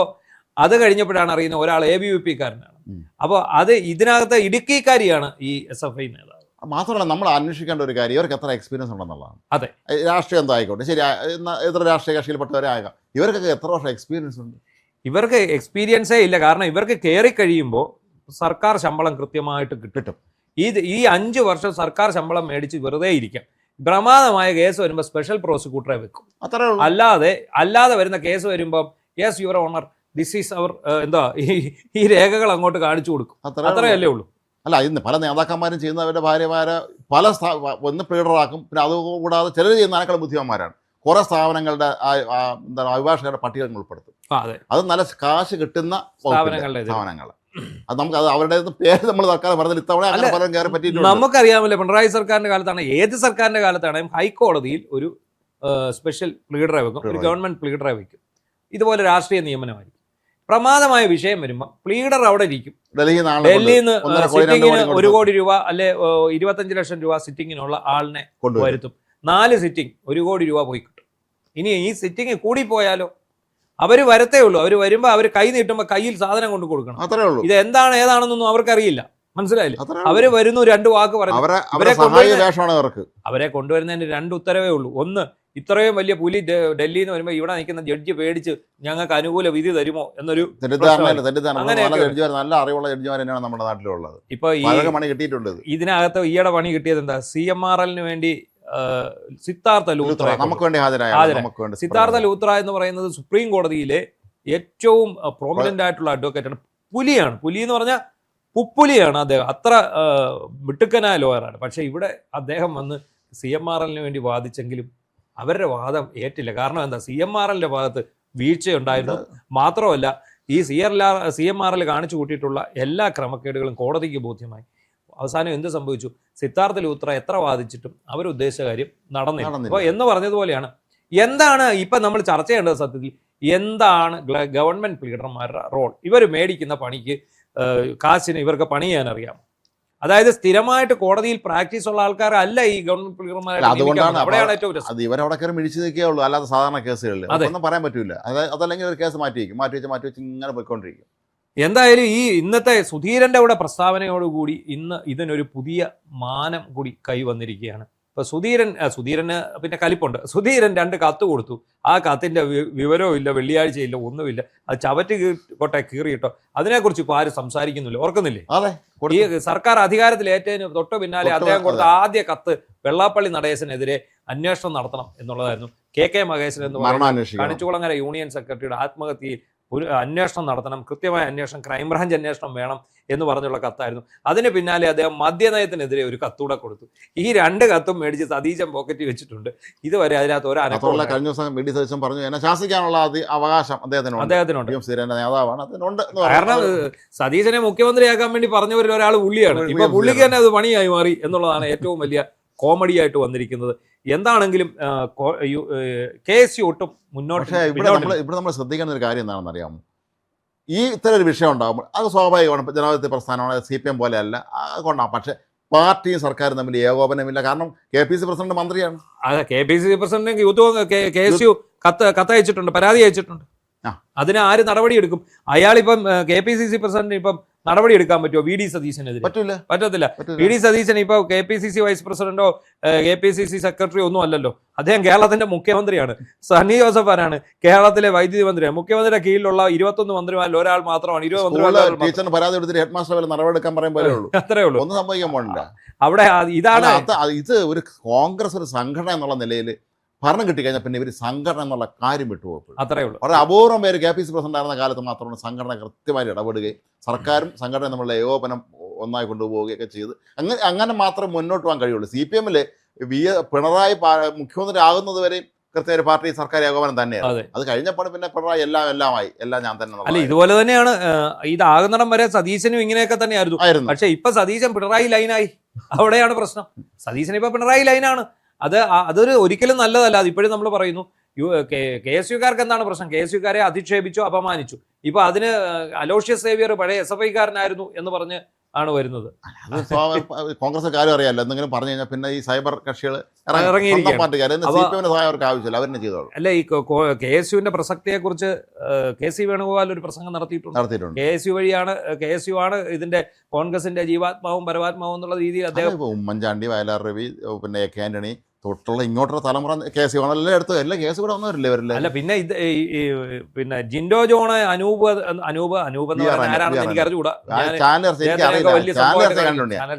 അത് കഴിഞ്ഞപ്പോഴാണ് അറിയുന്നത് ഒരാൾ ABVP-കാരനാണ്. അപ്പോൾ അത് ഇതിനകത്ത് ഇടുക്കിക്കാരിയാണ് ഈ SFI നേതാവ്. മാത്രമല്ല നമ്മൾ അന്വേഷിക്കേണ്ട ഒരു കാര്യം ഇവർക്ക് എത്ര എക്സ്പീരിയൻസ് ഉണ്ടെന്നുള്ളതാണ്. അതെ, രാഷ്ട്രീയം എന്തോ ആയിക്കോട്ടെ, ശരി, എത്ര രാഷ്ട്രീയ കക്ഷിയിൽപ്പെട്ടവരെ ആകാം, ഇവർക്കൊക്കെ എത്ര വർഷം എക്സ്പീരിയൻസ് ഉണ്ട്? ഇവർക്ക് എക്സ്പീരിയൻസേ ഇല്ല. കാരണം ഇവർക്ക് കയറി കഴിയുമ്പോൾ സർക്കാർ ശമ്പളം കൃത്യമായിട്ട് കിട്ടും. ഈ 5 വർഷം സർക്കാർ ശമ്പളം മേടിച്ച് വെറുതെ ഇരിക്കാം. പ്രമാദമായ കേസ് വരുമ്പോൾ സ്പെഷ്യൽ പ്രോസിക്യൂട്ടറെ വെക്കും. അല്ലാതെ വരുന്ന കേസ് വരുമ്പോൾ yes your honour this is our ഈ രേഖകൾ അങ്ങോട്ട് കാണിച്ചു കൊടുക്കും. അത്രയല്ലേ ഉള്ളൂ. അല്ല, ഇന്ന് പല നേതാക്കന്മാരും ചെയ്യുന്നവരുടെ ഭാര്യമാരെ ഒന്ന് പ്ലീഡറാക്കും. പിന്നെ അതുകൂടാതെ ചിലർ ചെയ്യുന്ന അതിനേക്കാൾ ബുദ്ധിമാന്മാരാണ്. കുറെ സ്ഥാപനങ്ങളുടെ അഭിഭാഷകരുടെ പട്ടികകൾ ഉൾപ്പെടുത്തും. അത് നല്ല കാശ് കിട്ടുന്ന സ്ഥാപനങ്ങൾ. അത് നമുക്ക് അവരുടെ പേര് നമ്മൾ തൽക്കാലം പറഞ്ഞാൽ ഇത്തവണ അങ്ങനെ പലരും കയറി പറ്റിയിട്ടുണ്ട്. നമുക്കറിയാമല്ലോ, പിണറായി സർക്കാരിന്റെ കാലത്താണ്, ഏത് സർക്കാരിന്റെ കാലത്താണെങ്കിലും ഹൈക്കോടതിയിൽ ഒരു സ്പെഷ്യൽ പ്ലീഡറെ വെക്കും, ഒരു ഗവൺമെന്റ് പ്ലീഡറെ വെക്കും. ഇതുപോലെ രാഷ്ട്രീയ നിയമനമായിരിക്കും. പ്രമാദമായ വിഷയം വരുമ്പോൾ പ്ലീഡർ അവിടെ ഇരിക്കും. ഡൽഹിയിൽ നിന്ന് സിറ്റിങ്ങിന് 1 കോടി രൂപ അല്ലെ 25 ലക്ഷം രൂപ സിറ്റിങ്ങിനുള്ള ആളിനെ വരുത്തും. 4 സിറ്റിംഗ് 1 കോടി രൂപ പോയി കിട്ടും. ഇനി ഈ സിറ്റിംഗ് കൂടിപ്പോയാലോ? അവർ വരത്തേ ഉള്ളൂ. അവർ വരുമ്പോൾ അവർ കൈ നീട്ടുമ്പോൾ കയ്യിൽ സാധനം കൊണ്ട് കൊടുക്കണം. അത്രേ ഉള്ളൂ. ഇത് എന്താണ് ഏതാണെന്നൊന്നും അവർക്കറിയില്ല. മനസ്സിലായില്ലേ? അവര് വരുന്നു, 2 വാക്ക് പറഞ്ഞു. അവരെ കൊണ്ടുവരുന്നതിന് 2 ഉത്തരവേ ഉള്ളൂ. ഒന്ന്, ഇത്രയും വലിയ പുലി ഡൽഹിയിൽ നിന്ന് വരുമ്പോൾ ഇവിടെ നിൽക്കുന്ന ജഡ്ജി പേടിച്ച് ഞങ്ങൾക്ക് അനുകൂല വിധി തരുമോ എന്നൊരു നല്ല അറിവുള്ള ജഡ്ജിമാർ തന്നെയാണ് നമ്മുടെ നാട്ടിലുള്ളത്. ഇപ്പൊ ഇതിനകത്ത് ഈയിടെ പണി കിട്ടിയത് എന്താ? CMRL വേണ്ടി സിദ്ധാർത്ഥ ലൂത്ര സിദ്ധാർത്ഥ ലൂത്ര എന്ന് പറയുന്നത് സുപ്രീം കോടതിയിലെ ഏറ്റവും പ്രോമിനന്റ് ആയിട്ടുള്ള അഡ്വക്കേറ്റാണ്. പുലി എന്ന് പറഞ്ഞാൽ പുപ്പുലിയാണ് അദ്ദേഹം. അത്ര മിടുക്കനായ ലോയറാണ്. പക്ഷെ ഇവിടെ അദ്ദേഹം വന്ന് CMRL വേണ്ടി വാദിച്ചെങ്കിലും അവരുടെ വാദം ഏറ്റില്ല. കാരണം എന്താ? CMRL ഭാഗത്ത് വീഴ്ചയുണ്ടായിരുന്നു. മാത്രമല്ല ഈ CMRL കാണിച്ചു കൂട്ടിയിട്ടുള്ള എല്ലാ ക്രമക്കേടുകളും കോടതിക്ക് ബോധ്യമായി. അവസാനം എന്ത് സംഭവിച്ചു? സിദ്ധാർത്ഥ ലൂത്ര എത്ര വാദിച്ചിട്ടും അവരുദ്ദേശിച്ച കാര്യം നടന്നില്ല. അപ്പോൾ എന്ന് പറഞ്ഞതുപോലെയാണ്. എന്താണ് ഇപ്പം നമ്മൾ ചർച്ച ചെയ്യേണ്ടത്? സത്യത്തിൽ എന്താണ് ഗവൺമെന്റ് പ്ലീഡർമാരുടെ റോൾ? ഇവർ മേടിക്കുന്ന പണിക്ക് കാശിന് ഇവർക്ക് പണി ചെയ്യാൻ അറിയാം. അതായത് സ്ഥിരമായിട്ട് കോടതിയിൽ പ്രാക്ടീസ് ഉള്ള ആൾക്കാരല്ല ഈ ഗവൺമെന്റ് പ്ലീഡർമാർ. അവിടെയാണ് ഏറ്റവും രസം. ഇവരവിടെ കയറി മിഴിച്ചു നിൽക്കുകയുള്ളൂ. അല്ലാതെ സാധാരണ കേസുകളിൽ അതൊന്നും പറയാൻ പറ്റില്ല. അതല്ലെങ്കിൽ ഒരു കേസ് മാറ്റി വെച്ച് ഇങ്ങനെ പോയിക്കൊണ്ടിരിക്കും. എന്തായാലും ഈ ഇന്നത്തെ സുധീരന്റെ കൂടെ പ്രസ്താവനയോടുകൂടി ഇന്ന് ഇതിനൊരു പുതിയ മാനം കൂടി കൈവന്നിരിക്കുകയാണ്. ഇപ്പൊ സുധീരന് പിന്നെ കലിപ്പുണ്ട്. സുധീരൻ 2 കത്ത് കൊടുത്തു. ആ കത്തിന്റെ വിവരവും ഇല്ല, വെള്ളിയാഴ്ചയില്ല, ഒന്നുമില്ല. അത് ചവറ്റ് കൊട്ടെ കീറിയിട്ടോ. അതിനെക്കുറിച്ച് ഇപ്പോൾ ആരും സംസാരിക്കുന്നില്ല. ഓർക്കുന്നില്ലേ? ഈ സർക്കാർ അധികാരത്തിലേറ്റതിന് തൊട്ട് പിന്നാലെ അദ്ദേഹം കൊടുത്ത ആദ്യ കത്ത് വെള്ളാപ്പള്ളി നടേശനെതിരെ അന്വേഷണം നടത്തണം എന്നുള്ളതായിരുന്നു. KK മഹേശൻ എന്ന് പറയുന്ന കണിച്ചുകുളങ്ങര യൂണിയൻ സെക്രട്ടറിയുടെ ആത്മഹത്യയിൽ ഒരു അന്വേഷണം നടത്തണം, കൃത്യമായ അന്വേഷണം, ക്രൈംബ്രാഞ്ച് അന്വേഷണം വേണം എന്ന് പറഞ്ഞുള്ള കത്തായിരുന്നു. അതിന് പിന്നാലെ അദ്ദേഹം മദ്യനയത്തിനെതിരെ ഒരു കത്തൂടെ കൊടുത്തു. ഈ 2 കത്തും മേടിച്ച് സതീശൻ പോക്കറ്റിൽ വെച്ചിട്ടുണ്ട്. ഇതുവരെ അതിനകത്ത് ഒരു അനക്കമുള്ള കഴിഞ്ഞ ദിവസം വി ഡി സതീശൻ പറഞ്ഞു എന്നെ ശാസിക്കാനുള്ള അവകാശം അദ്ദേഹത്തിനുണ്ട്. നേതാവാണ്, അതിനുണ്ട്. കാരണം സതീശനെ മുഖ്യമന്ത്രിയാക്കാൻ വേണ്ടി പറഞ്ഞവരിൽ ഒരാൾ പുള്ളിയാണ്. ഇപ്പൊ പുള്ളിക്ക് തന്നെ അത് പണിയായി മാറി എന്നുള്ളതാണ് ഏറ്റവും വലിയ കോമഡിയായിട്ട് വന്നിരിക്കുന്നത്. എന്താണെങ്കിലും KSU ഒട്ടും മുന്നോട്ട്. പക്ഷേ ഇവിടെ നമ്മൾ ശ്രദ്ധിക്കേണ്ട ഒരു കാര്യം എന്താണെന്ന് അറിയാമോ? ഈ ഇത്തരം ഒരു വിഷയം ഉണ്ടാകുമ്പോൾ അത് സ്വാഭാവികമാണ്. ജനാധിപത്യ പ്രസ്ഥാനമാണ്, CPM പോലെയല്ല, അതുകൊണ്ടാണ്. പക്ഷേ പാർട്ടിയും സർക്കാരും തമ്മിൽ ഏകോപനമില്ല. കാരണം KPC പ്രസിഡന്റ് മന്ത്രിയാണ്. അതെ, KPC പ്രസിഡന്റ് യൂത്ത് KSU കത്തയച്ചിട്ടുണ്ട്, പരാതി അയച്ചിട്ടുണ്ട്. അതിന് ആര് നടപടിയെടുക്കും? അയാളിപ്പം KPCC പ്രസിഡന്റ് ഇപ്പം നടപടി എടുക്കാൻ പറ്റുമോ? VD സതീശനെതിരെ പറ്റത്തില്ല. VD സതീശൻ ഇപ്പോൾ KPCC വൈസ് പ്രസിഡന്റോ KPCC സെക്രട്ടറിയോ ഒന്നും അല്ലല്ലോ. അദ്ദേഹം കേരളത്തിന്റെ മുഖ്യമന്ത്രിയാണ്. സണ്ണി ജോസഫ് ആരാണ്? കേരളത്തിലെ വൈദ്യുതി മന്ത്രിയാണ്. മുഖ്യമന്ത്രിയുടെ കീഴിലുള്ള 21 മന്ത്രിമാരിൽ ഒരാൾ മാത്രമാണ്. 20 ടീച്ചറിന് പരാതി എടുത്തിട്ട് ഹെഡ് മാസ്റ്റർ നടപടിയെടുക്കാൻ പറയുമ്പോൾ അത്രേ ഉള്ളൂ. ഒന്നും സംഭവിക്കാൻ പോണില്ല അവിടെ. ഇതാണ് ഇത് ഒരു കോൺഗ്രസ് ഒരു സംഘടന എന്നുള്ള നിലയിൽ ഭരണം കിട്ടിക്കഴിഞ്ഞാൽ പിന്നെ ഇവർ സംഘടന എന്നുള്ള കാര്യം വിട്ടുപോകും. അത്രേ ഉള്ളൂ. വളരെ അപൂർവം പേര് KPC പ്രസിഡന്റ് ആയിരുന്ന കാലത്ത് മാത്രമാണ് സംഘടന കൃത്യമായി ഇടപെടുകയും സർക്കാരും സംഘടന നമ്മളുടെ ഏകോപനം ഒന്നായി കൊണ്ടുപോവുകയൊക്കെ ചെയ്ത് അങ്ങനെ മാത്രം മുന്നോട്ട് പോകാൻ കഴിയുള്ളൂ. CPM-ല് പിണറായി മുഖ്യമന്ത്രി ആകുന്നത് വരെയും കൃത്യ ഒരു പാർട്ടി സർക്കാർ ഏകോപനം തന്നെയാണ്. അത് കഴിഞ്ഞപ്പോൾ പിന്നെ പിണറായി എല്ലാമായി ഞാൻ തന്നെ. അല്ല, ഇതുപോലെ തന്നെയാണ് ഇതാകുന്നിടം വരെ സതീശനും ഇങ്ങനെയൊക്കെ തന്നെയായിരുന്നു. പക്ഷെ ഇപ്പൊ സതീശൻ പിണറായി ലൈനായി. അവിടെയാണ് പ്രശ്നം. സതീശൻ ഇപ്പൊ പിണറായി ലൈനാണ്. അതൊരു ഒരിക്കലും നല്ലതല്ല. അത് ഇപ്പോഴും നമ്മൾ പറയുന്നു. KSUക്കാർക്ക് എന്താണ് പ്രശ്നം? KSUക്കാരെ അധിക്ഷേപിച്ചു, അപമാനിച്ചു. ഇപ്പൊ അതിന് അലോഷ്യസ് സേവിയർ പഴയ SFI-കാരനായിരുന്നു എന്ന് പറഞ്ഞ് ആണ് വരുന്നത്. കോൺഗ്രസ് കാര്യം അറിയാമല്ലോ. എന്തെങ്കിലും പറഞ്ഞു കഴിഞ്ഞാൽ പിന്നെ ഈ സൈബർ കക്ഷികൾ അവർക്ക് ആവശ്യമില്ല, അവരെ ചെയ്തോളൂ. അല്ല, ഈ KSUവിന്റെ പ്രസക്തിയെ കുറിച്ച് KC വേണുഗോപാൽ ഒരു പ്രസംഗം നടത്തിയിട്ടുണ്ട്. KSU വഴിയാണ്, KSU ആണ് ഇതിന്റെ കോൺഗ്രസിന്റെ ജീവാത്മാവും പരമാത്മാവും എന്നുള്ള രീതിയിൽ അദ്ദേഹം ഉമ്മൻചാണ്ടി, വയലാർ രവി, പിന്നെ AK ആന്റണി തൊട്ടുള്ള ഇങ്ങോട്ടുള്ള തലമുറ KSU ആണ്. എല്ലാ കേസ് കൂടെ വന്നവരില്ലേ വരില്ല. അല്ല, പിന്നെ ജിൻഡോ ജോൺ, അനൂപ് എന്ന് ആരാണെന്ന് എനിക്ക് അറിഞ്ഞുകൂടാ.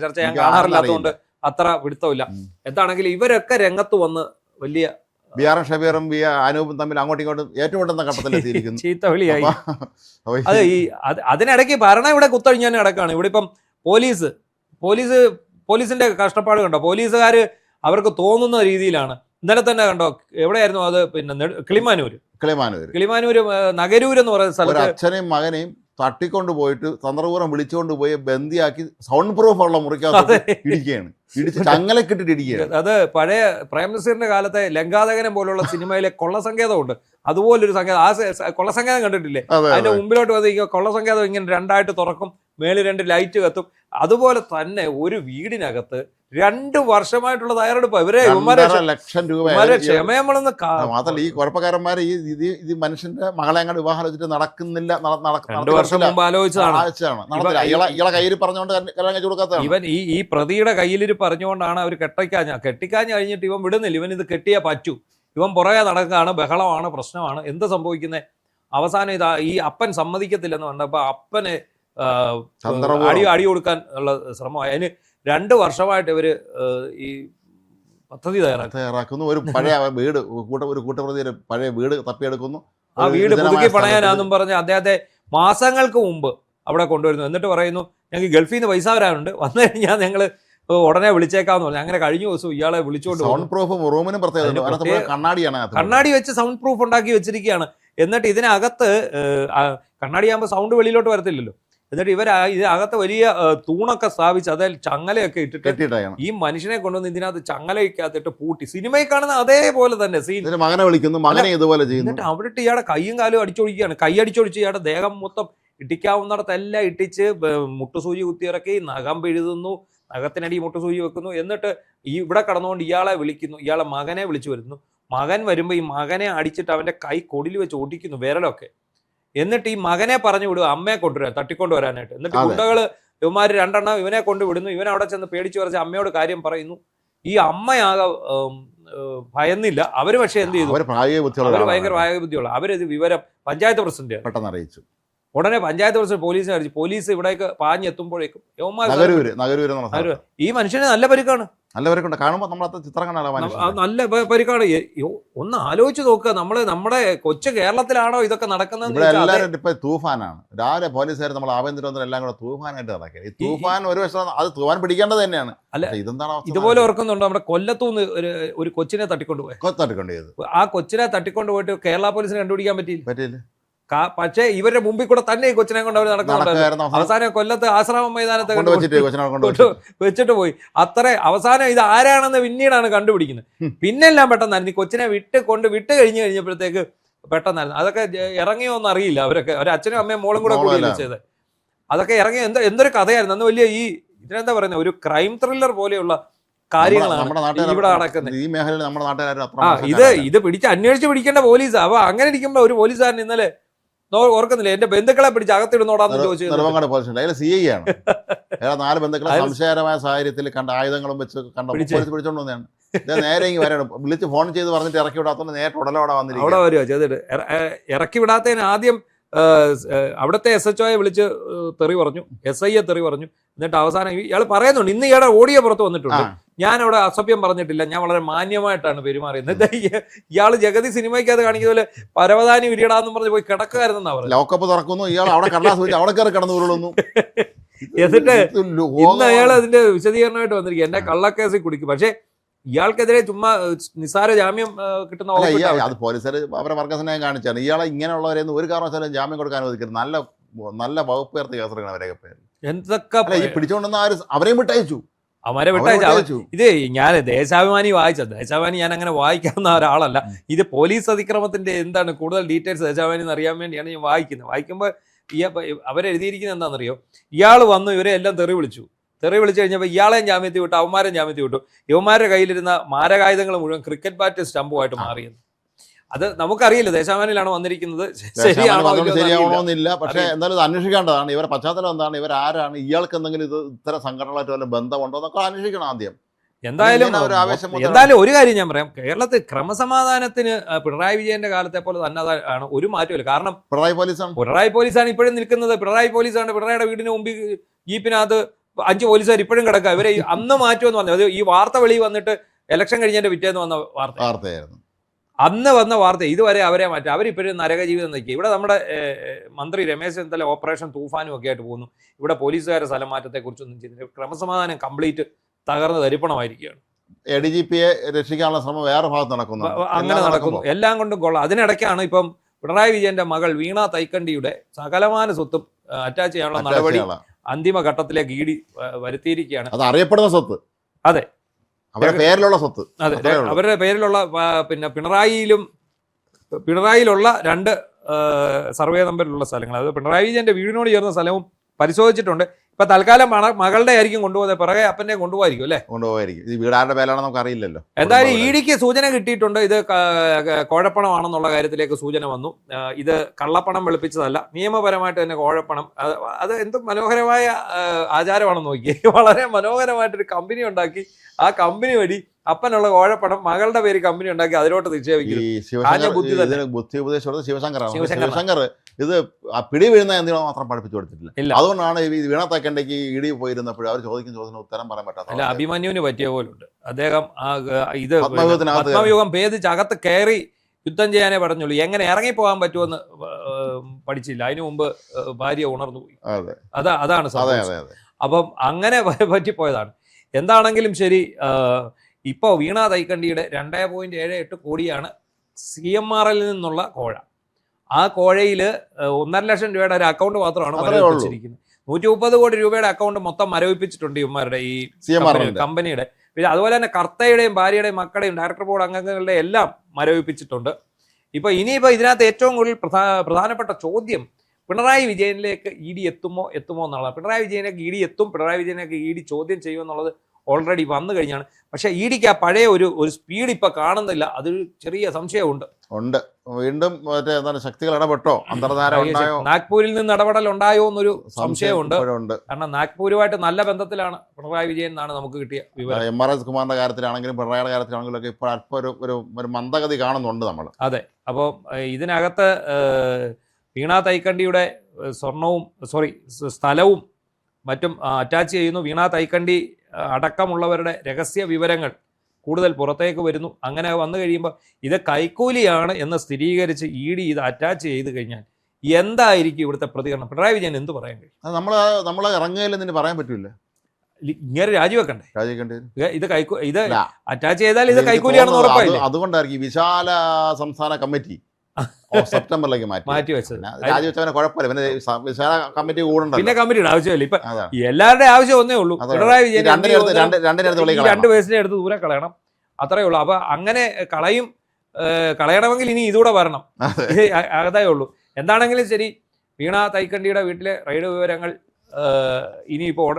ചർച്ച ഞാൻ കാണാറില്ലാത്തതുകൊണ്ട് അത്ര പിടുത്തമില്ല. എന്താണെങ്കിലും ഇവരൊക്കെ രംഗത്ത് വന്ന് വലിയ BR ഷബീറും അനൂപും തമ്മിൽ അങ്ങോട്ടും ഇങ്ങോട്ടും ഏറ്റുമുട്ടുന്ന ഘട്ടത്തിലെത്തിയിരിക്കുന്നു. ചീത്തവിളിയായി. അത് അതിനിടയ്ക്ക് ഭരണം ഇവിടെ കുത്തഴിഞ്ഞാൽ കിടക്കാണ്. ഇവിടെ ഇപ്പം പോലീസിന്റെ കഷ്ടപ്പാട് കണ്ടോ? പോലീസുകാര് അവർക്ക് തോന്നുന്ന രീതിയിലാണ്. ഇന്നലെ തന്നെ കണ്ടോ, എവിടെയായിരുന്നു അത്? പിന്നെ കിളിമാനൂര് നഗരൂർ എന്ന് പറയുന്ന സ്ഥലത്ത് അച്ഛനെയും മകനെയും തട്ടിക്കൊണ്ട് പോയിട്ട് തന്ത്രപൂർവ്വം വിളിച്ചുകൊണ്ട് പോയി ബന്ദിയാക്കി സൗണ്ട് പ്രൂഫ് ഉള്ള മുറിക്കകത്ത് ഇടിക്കുകയാണ്. ചങ്ങലക്കിട്ടിട്ട് ഇടിക്കുകയാണ്. അത് പഴയ പ്രേംനസീറിന്റെ കാലത്തെ ലങ്കാതകനം പോലുള്ള സിനിമയിലെ കൊള്ളസങ്കേതമുണ്ട്. അതുപോലൊരു സങ്കേതം. ആ കൊള്ളസങ്കേതം കണ്ടിട്ടില്ലേ? അതിന്റെ മുമ്പിലോട്ട് വന്ന് കൊള്ളസങ്കേതം ഇങ്ങനെ 2 തുറക്കും, മേളിൽ 2 ലൈറ്റ് കത്തും. അതുപോലെ തന്നെ ഒരു വീടിനകത്ത് 2 വർഷമായിട്ടുള്ള തയ്യാറെടുപ്പ്. ഇവരെ ലക്ഷം രൂപ ക്ഷമയമ്മളെന്ന് മാത്രമല്ല ഈ കുഴപ്പക്കാരന്മാര് ഈ മനുഷ്യന്റെ മകളെ അങ്ങോട്ട് വിവാഹം വെച്ചിട്ട് നടക്കുന്നില്ല. 2 വർഷം മുമ്പ് ആലോചിച്ചതാണ്. കയ്യിൽ പറഞ്ഞുകൊണ്ട് കല്യാണം കഴിച്ചു കൊടുക്കാത്ത ഇവൻ ഈ പ്രതിയുടെ കയ്യിലിരി പറഞ്ഞുകൊണ്ടാണ് അവർ കെട്ടിക്കാഞ്ഞ് കഴിഞ്ഞിട്ട് ഇവൻ വിടുന്നില്ല. ഇവൻ ഇത് കെട്ടിയേ പറ്റൂ. ഇവൻ പുറകെ നടക്കുകയാണ്, ബഹളമാണ്, പ്രശ്നമാണ്. എന്ത് സംഭവിക്കുന്നത്? അവസാനം ഈ അപ്പൻ സമ്മതിക്കത്തില്ലെന്ന് പറഞ്ഞപ്പോൾ അപ്പന് അടി കൊടുക്കാൻ ഉള്ള ശ്രമമായി. അതിന് 2 വർഷമായിട്ട് ഇവര് ഈ പദ്ധതി തയ്യാറാക്കുന്നു. ഒരു പഴയ വീട്, ഒരു കൂട്ടപ്രതിയുടെ പഴയ വീട് തപ്പിയെടുക്കുന്നു. ആ വീട് പുതുക്കി പണയാനാന്നും പറഞ്ഞ് അദ്ദേഹത്തെ മാസങ്ങൾക്ക് മുമ്പ് അവിടെ കൊണ്ടുവരുന്നു. എന്നിട്ട് പറയുന്നു, ഞങ്ങൾക്ക് ഗൾഫിൽ നിന്ന് പൈസ വരാനുണ്ട്, വന്നു കഴിഞ്ഞാൽ ഞങ്ങൾ ഉടനെ വിളിച്ചേക്കാന്ന് പറഞ്ഞു. അങ്ങനെ കഴിഞ്ഞ ദിവസം ഇയാളെ വിളിച്ചുകൊണ്ട് കണ്ണാടി വെച്ച് സൗണ്ട് പ്രൂഫ് ഉണ്ടാക്കി വെച്ചിരിക്കുകയാണ്. എന്നിട്ട് ഇതിനകത്ത് കണ്ണാടിയാകുമ്പോൾ സൗണ്ട് വെളിയിലോട്ട് വരത്തില്ലല്ലോ. എന്നിട്ട് ഇതിനകത്ത് വലിയ തൂണൊക്കെ സ്ഥാപിച്ച് അതിൽ ചങ്ങലയൊക്കെ ഇട്ടിട്ട് ഈ മനുഷ്യനെ കൊണ്ടുവന്ന് ഇതിനകത്ത് ചങ്ങലയ്ക്കകത്തിട്ട് പൂട്ടി. സിനിമയിൽ കാണുന്ന അതേപോലെ തന്നെ സീൻ. മകനെ വിളിക്കുന്നു, മകനെ ഇതുപോലെ ചെയ്യുന്നു. എന്നിട്ട് അവിടെ ഇട്ട് ഇയാളുടെ കൈയും കാലും അടിച്ചൊഴിക്കുകയാണ്. കൈ അടിച്ചൊഴിച്ച് ഇയാളുടെ ദേഹം മൊത്തം ഇട്ടിക്കാവുന്നിടത്തെല്ലാം ഇട്ടിച്ച് മുട്ടുസൂചി കുത്തിയിറക്കി, നഖം പിഴുതുന്നു, നഖത്തിനടി മുട്ടുസൂചി വെക്കുന്നു. എന്നിട്ട് ഇവിടെ കടന്നുകൊണ്ട് ഇയാളെ വിളിക്കുന്നു, ഇയാളെ മകനെ വിളിച്ചു വരുന്നു. മകൻ വരുമ്പോൾ ഈ മകനെ അടിച്ചിട്ട് അവന്റെ കൈ കൊടിൽ വെച്ച് ഓടിക്കുന്നു, വിരലൊക്കെ. എന്നിട്ട് ഈ മകനെ പറഞ്ഞു വിടുക അമ്മയെ കൊണ്ടുവരാൻ, തട്ടിക്കൊണ്ടുവരാനായിട്ട്. എന്നിട്ട് ഗുണ്ടകള് ഇവന്മാർ 2 എണ്ണം ഇവനെ കൊണ്ടുവിടുന്നു. ഇവൻ അവിടെ ചെന്ന് പേടിച്ചു പറിച്ച് അമ്മയോട് കാര്യം പറയുന്നു. ഈ അമ്മയാകെ ഭയന്നില്ല. അവര് പക്ഷെ എന്ത് ചെയ്തു? അവര് ഭയങ്കര പ്രായോഗിക ബുദ്ധിയുള്ള. അവരത് വിവരം പഞ്ചായത്ത് പ്രസിഡന്റ് പെട്ടെന്ന് അറിയിച്ചു. ഉടനെ പഞ്ചായത്ത് പ്രസിഡന്റ് പോലീസിനെ അറിയിച്ചു. പോലീസ് ഇവിടേക്ക് പാഞ്ഞെത്തുമ്പോഴേക്കും ഈ മനുഷ്യന് നല്ല പരിക്കാണ്. നല്ല പരിക്കുണ്ട്. കാണുമ്പോൾ നമ്മളത്തെ ചിത്രം നല്ല പരിക്കാണ്. ഒന്ന് ആലോചിച്ച് നോക്കുക, നമ്മുടെ കൊച്ചു കേരളത്തിലാണോ ഇതൊക്കെ നടക്കുന്നത്? ഇപ്പൊ തൂഫാനാണ്. രാവിലെ പോലീസുകാർ നമ്മൾ ആഭ്യന്തരം എല്ലാം കൂടെ തൂഫാനായിട്ട് നടക്കുക. ഈ തൂഫാൻ ഒരു വശം അത് തൂഫാൻ പിടിക്കേണ്ടത് തന്നെയാണ്. അല്ല, ഇതെന്താണ് ഇതുപോലെ ഓർക്കുന്നുണ്ടോ? നമ്മുടെ കൊല്ലത്തുനിന്ന് ഒരു കൊച്ചിനെ തട്ടിക്കൊണ്ടുപോയത്. ആ കൊച്ചിനെ തട്ടിക്കൊണ്ടുപോയിട്ട് കേരള പോലീസിനെ കണ്ടുപിടിക്കാൻ പറ്റിയില്ല. പക്ഷേ ഇവരുടെ മുമ്പിൽ കൂടെ തന്നെ ഈ കൊച്ചിനെ കൊണ്ട് അവർ നടക്കുന്നുണ്ടായിരുന്നു. അവസാനം കൊല്ലത്ത് ആശ്രമ മൈതാനത്തെ വെച്ചിട്ട് പോയി. അത്ര അവസാനം ഇത് ആരാണെന്ന് പിന്നീടാണ് കണ്ടുപിടിക്കുന്നത്. പിന്നെല്ലാം പെട്ടെന്നായിരുന്നു. ഈ കൊച്ചിനെ വിട്ട് കഴിഞ്ഞപ്പോഴത്തേക്ക് പെട്ടെന്നായിരുന്നു. അതൊക്കെ ഇറങ്ങിയോന്നും അറിയില്ല. അവരൊക്കെ അച്ഛനും അമ്മയും മോളും കൂടെ കൂടിയല്ലേ ചെയ്തത്. അതൊക്കെ ഇറങ്ങി എന്തൊരു കഥയായിരുന്നു. അന്ന് വലിയ ഇതിനെന്താ പറയുന്നത്, ഒരു ക്രൈം ത്രില്ലർ പോലെയുള്ള കാര്യങ്ങളാണ് ഇവിടെ നടക്കുന്നത്. ഈ മേഖലയിൽ നമ്മുടെ നാട്ടുകാർ ഇത് അന്വേഷിച്ച് പിടിക്കേണ്ട പോലീസാ. അപ്പൊ അങ്ങനെ ഇരിക്കുമ്പോ ഒരു പോലീസുകാരൻ ഇന്നലെ ഓർക്കുന്നില്ല, എന്റെ ബന്ധുക്കളെ പിടിച്ച് അകത്തിടുന്നോടാന്ന് ചോദിച്ചു. 4 ബന്ധുക്കളെ സംശയകരമായ സാഹചര്യത്തിൽ കണ്ട ആയുധങ്ങളും വെച്ച് പിടിച്ചോണ്ട് വന്നതാണ്. നേരെ വിളിച്ച് ഫോൺ ചെയ്ത് പറഞ്ഞിട്ട് ഇറക്കി വിടാത്തോണ്ട് നേരിട്ട് ഉടലോടെ വന്നിരിക്കും. അവിടെ വരുവാ ചെയ്തിട്ട് ഇറക്കി വിടാത്തതിന് ആദ്യം അവിടുത്തെ SHOയെ വിളിച്ച് തെറി പറഞ്ഞു, SIയെ തെറി പറഞ്ഞു. എന്നിട്ട് അവസാനം ഇയാൾ പറയുന്നുണ്ട്, ഇന്ന് ഇയാളുടെ ഓഡിയോ പുറത്ത് വന്നിട്ടുണ്ട്, ഞാൻ അവിടെ അസഭ്യം പറഞ്ഞിട്ടില്ല, ഞാൻ വളരെ മാന്യമായിട്ടാണ് പെരുമാറിയത്. ഇയാള് ജഗതി സിനിമയ്ക്കകത്ത് കാണിക്കുന്ന പോലെ പരവതാനി വിരിയടാന്ന് പറഞ്ഞ് പോയി കിടക്കുമായിരുന്നാ പറഞ്ഞു. ലോക്കപ്പ് തുറക്കുന്നു, ഇയാൾ അവിടെ അവിടെ കയറി കിടന്നു ഉരുളുന്നു. എന്നിട്ട് ഇന്ന് അയാൾ അതിന്റെ വിശദീകരണമായിട്ട് വന്നിരിക്കും, എന്റെ കള്ളക്കേസിൽ കുടിക്കും. പക്ഷെ ഇയാൾക്കെതിരെ ചുമ്മാ നിസ്സാര ജാമ്യം കിട്ടുന്ന അത് പോലീസുകാർ അവരെ വർഗസ്നേഹം കാണിച്ചാണ്. ഇയാളെ ഇങ്ങനെയുള്ളവരെയൊന്നും ഒരു കാരണവശാലും ജാമ്യം കൊടുക്കാൻ അനുവദിക്കരുത്. നല്ല വകുപ്പ് ചേർത്ത് കേസെടുക്കണം അവരെയൊക്കെ പേര്. എന്തൊക്കെ ഈ പിടിച്ചോണ്ടെന്ന് അവരെയും വിട്ടയച്ചു. അവരെ വിട്ടയച്ചു. ഇത് ഞാൻ ദേശാഭിമാനി ദേശാഭിമാനി ഞാൻ അങ്ങനെ വായിക്കാവുന്ന ഒരാളല്ല. ഇത് പോലീസ് അതിക്രമത്തിന്റെ എന്താണ് കൂടുതൽ ഡീറ്റെയിൽസ് ദേശാഭിമാനി എന്ന് അറിയാൻ വേണ്ടിയാണ് ഞാൻ വായിക്കുന്നത്. വായിക്കുമ്പോൾ അവരെഴുതിയിരിക്കുന്നത് എന്താണെന്നറിയോ, ഇയാൾ വന്നു ഇവരെ എല്ലാം തെറി വിളിച്ചു കഴിഞ്ഞപ്പോൾ ഇയാളെയും ജാമ്യത്തിൽ വിട്ടു, അവന്മാരെയും ജാമ്യത്തിൽ വിട്ടു. യുവന്മാരുടെ കയ്യിലിരുന്ന മാരകായുധങ്ങൾ മുഴുവൻ ക്രിക്കറ്റ് ബാറ്റ് സ്റ്റമ്പുമായിട്ട് മാറിയത്. അത് നമുക്കറിയില്ല, ദേശാഭിമാനിയിലാണ് വന്നിരിക്കുന്നത്, ശരിയാവണമെന്നില്ല. പക്ഷേ എന്തായാലും അന്വേഷിക്കേണ്ടതാണ്. ഇവരുടെ പശ്ചാത്തലം എന്താണ്, ഇവരാരാണ്, ഇയാൾക്ക് എന്തെങ്കിലും ഇത്തരം സംഘടനകളായിട്ട് വല്ല ബന്ധമുണ്ടോ എന്നൊക്കെ അന്വേഷിക്കണം ആദ്യം. എന്തായാലും ഒരു കാര്യം ഞാൻ പറയാം, കേരളത്തിൽ ക്രമസമാധാനത്തിന് പിണറായി വിജയന്റെ കാലത്തെ പോലെ തന്നെ ആണ്, ഒരു മാറ്റമില്ല. കാരണം പിണറായി പോലീസാണ് ഇപ്പോഴും നിൽക്കുന്നത്. പിണറായിയുടെ വീടിന് മുമ്പിൽ ജീപ്പിനകത്ത് 5 പോലീസുകാർ ഇപ്പോഴും കിടക്കുക. ഇവരെ അന്ന് മാറ്റുമെന്ന് പറഞ്ഞു. അത് ഈ വാർത്ത വെളിയിൽ വന്നിട്ട് ഇലക്ഷൻ കഴിഞ്ഞതിന്റെ പിറ്റേന്ന് വന്ന വാർത്തയായിരുന്നു. അന്ന് വന്ന വാർത്ത ഇതുവരെ അവരെ മാറ്റി. അവരിപ്പോഴും നരകജീവിതം നയിക്കുക. ഇവിടെ നമ്മുടെ മന്ത്രി രമേശ് ചെന്നിത്തല ഓപ്പറേഷൻ തൂഫാനും ഒക്കെ ആയിട്ട് പോകുന്നു. ഇവിടെ പോലീസുകാരുടെ സ്ഥലം മാറ്റത്തെക്കുറിച്ചൊന്നും ചെയ്തില്ല. ക്രമസമാധാനം കംപ്ലീറ്റ് തകർന്ന് തരിപ്പണമായിരിക്കുകയാണ്. ADGPയെ രക്ഷിക്കാനുള്ള ശ്രമം വേറെ ഭാഗത്ത് നടക്കുന്നു. അങ്ങനെ നടക്കുന്നു, എല്ലാം കൊണ്ടും കൊള്ളാം. അതിനിടയ്ക്കാണ് ഇപ്പം പിണറായി വിജയന്റെ മകൾ വീണ തൈക്കണ്ടിയുടെ സകലമാന സ്വത്തും അറ്റാച്ച് ചെയ്യാനുള്ള നടപടി അന്തിമ ഘട്ടത്തിലേക്ക് ED വരുത്തിയിരിക്കുകയാണ്. അത് അറിയപ്പെടുന്ന സ്വത്ത്, അതെ, അവരുടെ പേരിലുള്ള സ്വത്ത്. അതെ, അവരുടെ പേരിലുള്ള പിന്നെ പിണറായിയിലുള്ള 2 സർവേ നമ്പറിലുള്ള സ്ഥലങ്ങൾ, അത് പിണറായി വിജയന്റെ വീടിനോട് ചേർന്ന സ്ഥലവും പരിശോധിച്ചിട്ടുണ്ട്. ഇപ്പൊ തൽക്കാലം മകളുടെ ആയിരിക്കും കൊണ്ടുപോകുന്നത്, പിറകെ അപ്പനെ കൊണ്ടുപോകായിരിക്കും അല്ലേ, കൊണ്ടുപോകായിരിക്കും. ഇത് വീടാരുടെ പേരാണെന്ന് നമുക്ക് അറിയില്ലല്ലോ. എന്തായാലും EDക്ക് സൂചന കിട്ടിയിട്ടുണ്ട്. ഇത് കോഴപ്പണമാണെന്നുള്ള കാര്യത്തിലേക്ക് സൂചന വന്നു. ഇത് കള്ളപ്പണം വെളുപ്പിച്ചതല്ല, നിയമപരമായിട്ട് തന്നെ കോഴപ്പണം. അത് എന്ത് മനോഹരമായ ആചാരമാണെന്ന് നോക്കി. വളരെ മനോഹരമായിട്ടൊരു കമ്പനി ഉണ്ടാക്കി, ആ കമ്പനി വഴി അപ്പനുള്ള കോഴപ്പണം മകളുടെ പേര് കമ്പനി ഉണ്ടാക്കി അതിലോട്ട് നിക്ഷേപിക്കും. ബുദ്ധി ഉപദേശം ശിവശങ്കർ ഇത് പിടി വീഴുന്ന എന്തിനോ മാത്രം പഠിപ്പിച്ചു കൊടുത്തിട്ടില്ല. അതുകൊണ്ടാണ് ഈ വീണ തൈക്കണ്ടിക്ക് ED പോയിരുന്നപ്പോഴും അവർ ചോദിക്കുന്ന ചോദ്യത്തിന് ഉത്തരം പറയാൻ പറ്റാത്ത. അല്ല, അഭിമന്യുവിന് പറ്റിയ പോലുണ്ട്. അദ്ദേഹം ഇത് പത്മവ്യൂഹം ഭേദിച്ച് അകത്ത് കയറി യുദ്ധം ചെയ്യാനേ പറഞ്ഞുള്ളൂ. എങ്ങനെ ഇറങ്ങിപ്പോകാൻ പറ്റുമെന്ന് പഠിച്ചില്ല. അതിനു മുമ്പ് ഭാര്യ ഉണർന്നു പോയി. അതാണ് സംഭവം. അപ്പം അങ്ങനെ പറ്റിപ്പോയതാണ്. എന്താണെങ്കിലും ശരി, ഇപ്പോൾ വീണ തൈക്കണ്ടിയുടെ 2.78 കോടിയാണ് CMRL നിന്നുള്ള കോഴ. ആ കോഴയിൽ 1.5 ലക്ഷം രൂപയുടെ ഒരു അക്കൗണ്ട് മാത്രമാണ് മരവിപ്പിച്ചിരിക്കുന്നത്. 130 കോടി രൂപയുടെ അക്കൗണ്ട് മൊത്തം മരവിപ്പിച്ചിട്ടുണ്ട് ഇവന്മാരുടെ ഈ കമ്പനിയുടെ. പിന്നെ അതുപോലെ തന്നെ കർത്തയുടെയും ഭാര്യയുടെയും മക്കളുടെയും ഡയറക്ടർ ബോർഡ് അംഗങ്ങളുടെ എല്ലാം മരവിപ്പിച്ചിട്ടുണ്ട്. ഇനിയിപ്പോൾ ഇതിനകത്ത് ഏറ്റവും കൂടുതൽ പ്രധാനപ്പെട്ട ചോദ്യം പിണറായി വിജയനിലേക്ക് ED എത്തുമോ എന്നുള്ളതാണ്. പിണറായി വിജയനിലേക്ക് ED എത്തും, പിണറായി വിജയനിലേക്ക് ED ചോദ്യം ചെയ്യുമെന്നുള്ളത് ഓൾറെഡി വന്നു കഴിഞ്ഞാണ്. പക്ഷേ EDക്ക് ആ പഴയ ഒരു സ്പീഡ് ഇപ്പം കാണുന്നില്ല. അതൊരു ചെറിയ സംശയമുണ്ട്. വീണ്ടും എന്താണ്, ശക്തികൾ ഇടപെട്ടോ, അന്തർധാര ഉണ്ടായോ, നാഗ്പൂരിൽ നിന്ന് ഇടപെടൽ ഉണ്ടായോ എന്നൊരു സംശയമുണ്ട്. കാരണം നാഗ്പൂരുമായിട്ട് നല്ല ബന്ധത്തിലാണ് പിണറായി വിജയൻ എന്നാണ് നമുക്ക് കിട്ടിയ വിവരം. MRS കുമാറിന്റെ കാര്യത്തിലാണെങ്കിലും പിണറായിയുടെ കാര്യത്തിലാണെങ്കിലും ഒക്കെ ഇപ്പോൾ അല്പം ഒരു മന്ദഗതി കാണുന്നുണ്ട് നമ്മൾ. അതെ, അപ്പോൾ ഇതിനകത്ത് വീണ തൈക്കണ്ടിയുടെ സ്വർണവും സ്ഥലവും മറ്റും അറ്റാച്ച് ചെയ്യുന്നു. വീണ തൈക്കണ്ടി അടക്കമുള്ളവരുടെ രഹസ്യ വിവരങ്ങൾ കൂടുതൽ പുറത്തേക്ക് വരുന്നു. അങ്ങനെ വന്നു കഴിയുമ്പോൾ ഇത് കൈക്കൂലിയാണ് എന്ന് സ്ഥിരീകരിച്ച് ED ഇത് അറ്റാച്ച് ചെയ്ത് കഴിഞ്ഞാൽ എന്തായിരിക്കും ഇവിടുത്തെ പ്രതികരണം? പിണറായി വിജയൻ എന്ത് പറയാൻ കഴിയും? അത് നമ്മൾ ഇറങ്ങുകയില്ലെന്ന് ഇനി പറയാൻ പറ്റില്ല. ഇങ്ങനെ രാജിവെക്കണ്ടേ? ഇത് ഇല്ല. അറ്റാച്ച് ചെയ്താൽ ഇത് കൈക്കൂലിയാണെന്ന് ഉറപ്പായില്ലേ? അതുകൊണ്ടായിരിക്കും വിശാല സംസ്ഥാന കമ്മിറ്റി സെപ്റ്റംബറിലേക്ക് മാറ്റി വെച്ചത്. രാജിവെച്ചവനെ കുഴപ്പമില്ല, പിന്നെ വിശാല കമ്മിറ്റി കൂടണ്ട, പിന്നെ കമ്മിറ്റിയുടെ ആവശ്യമില്ല. ഇപ്പൊ എല്ലാവരുടെ ആവശ്യം ഒന്നേ ഉള്ളൂ, പിണറായി വിജയൻ 2 പേഴ്സിനെ എടുത്ത് ദൂരെ കളയണം, അത്രേ ഉള്ളൂ. അപ്പൊ അങ്ങനെ കളയണമെങ്കിൽ ഇനി ഇതൂടെ വരണം, അതേ ഉള്ളൂ. എന്താണെങ്കിലും ശരി, വീണ തൈക്കണ്ടിയുടെ വീട്ടിലെ റെയ്ഡ് വിവരങ്ങൾ ഇനിയിപ്പോൾ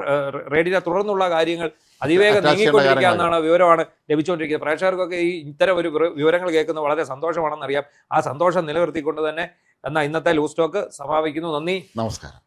റെയ്ഡിനെ തുടർന്നുള്ള കാര്യങ്ങൾ അതിവേഗം നീങ്ങിക്കൊണ്ടിരിക്കുകയെന്നാണ് വിവരമാണ് ലഭിച്ചുകൊണ്ടിരിക്കുന്നത്. പ്രേക്ഷകർക്കൊക്കെ ഇത്തരം ഒരു വിവരങ്ങൾ കേൾക്കുന്നത് വളരെ സന്തോഷമാണെന്നറിയാം. ആ സന്തോഷം നിലനിർത്തിക്കൊണ്ട് തന്നെ എന്നാൽ ഇന്നത്തെ ലൂസ് ടോക്ക് സമാപിക്കുന്നു. നന്ദി, നമസ്കാരം.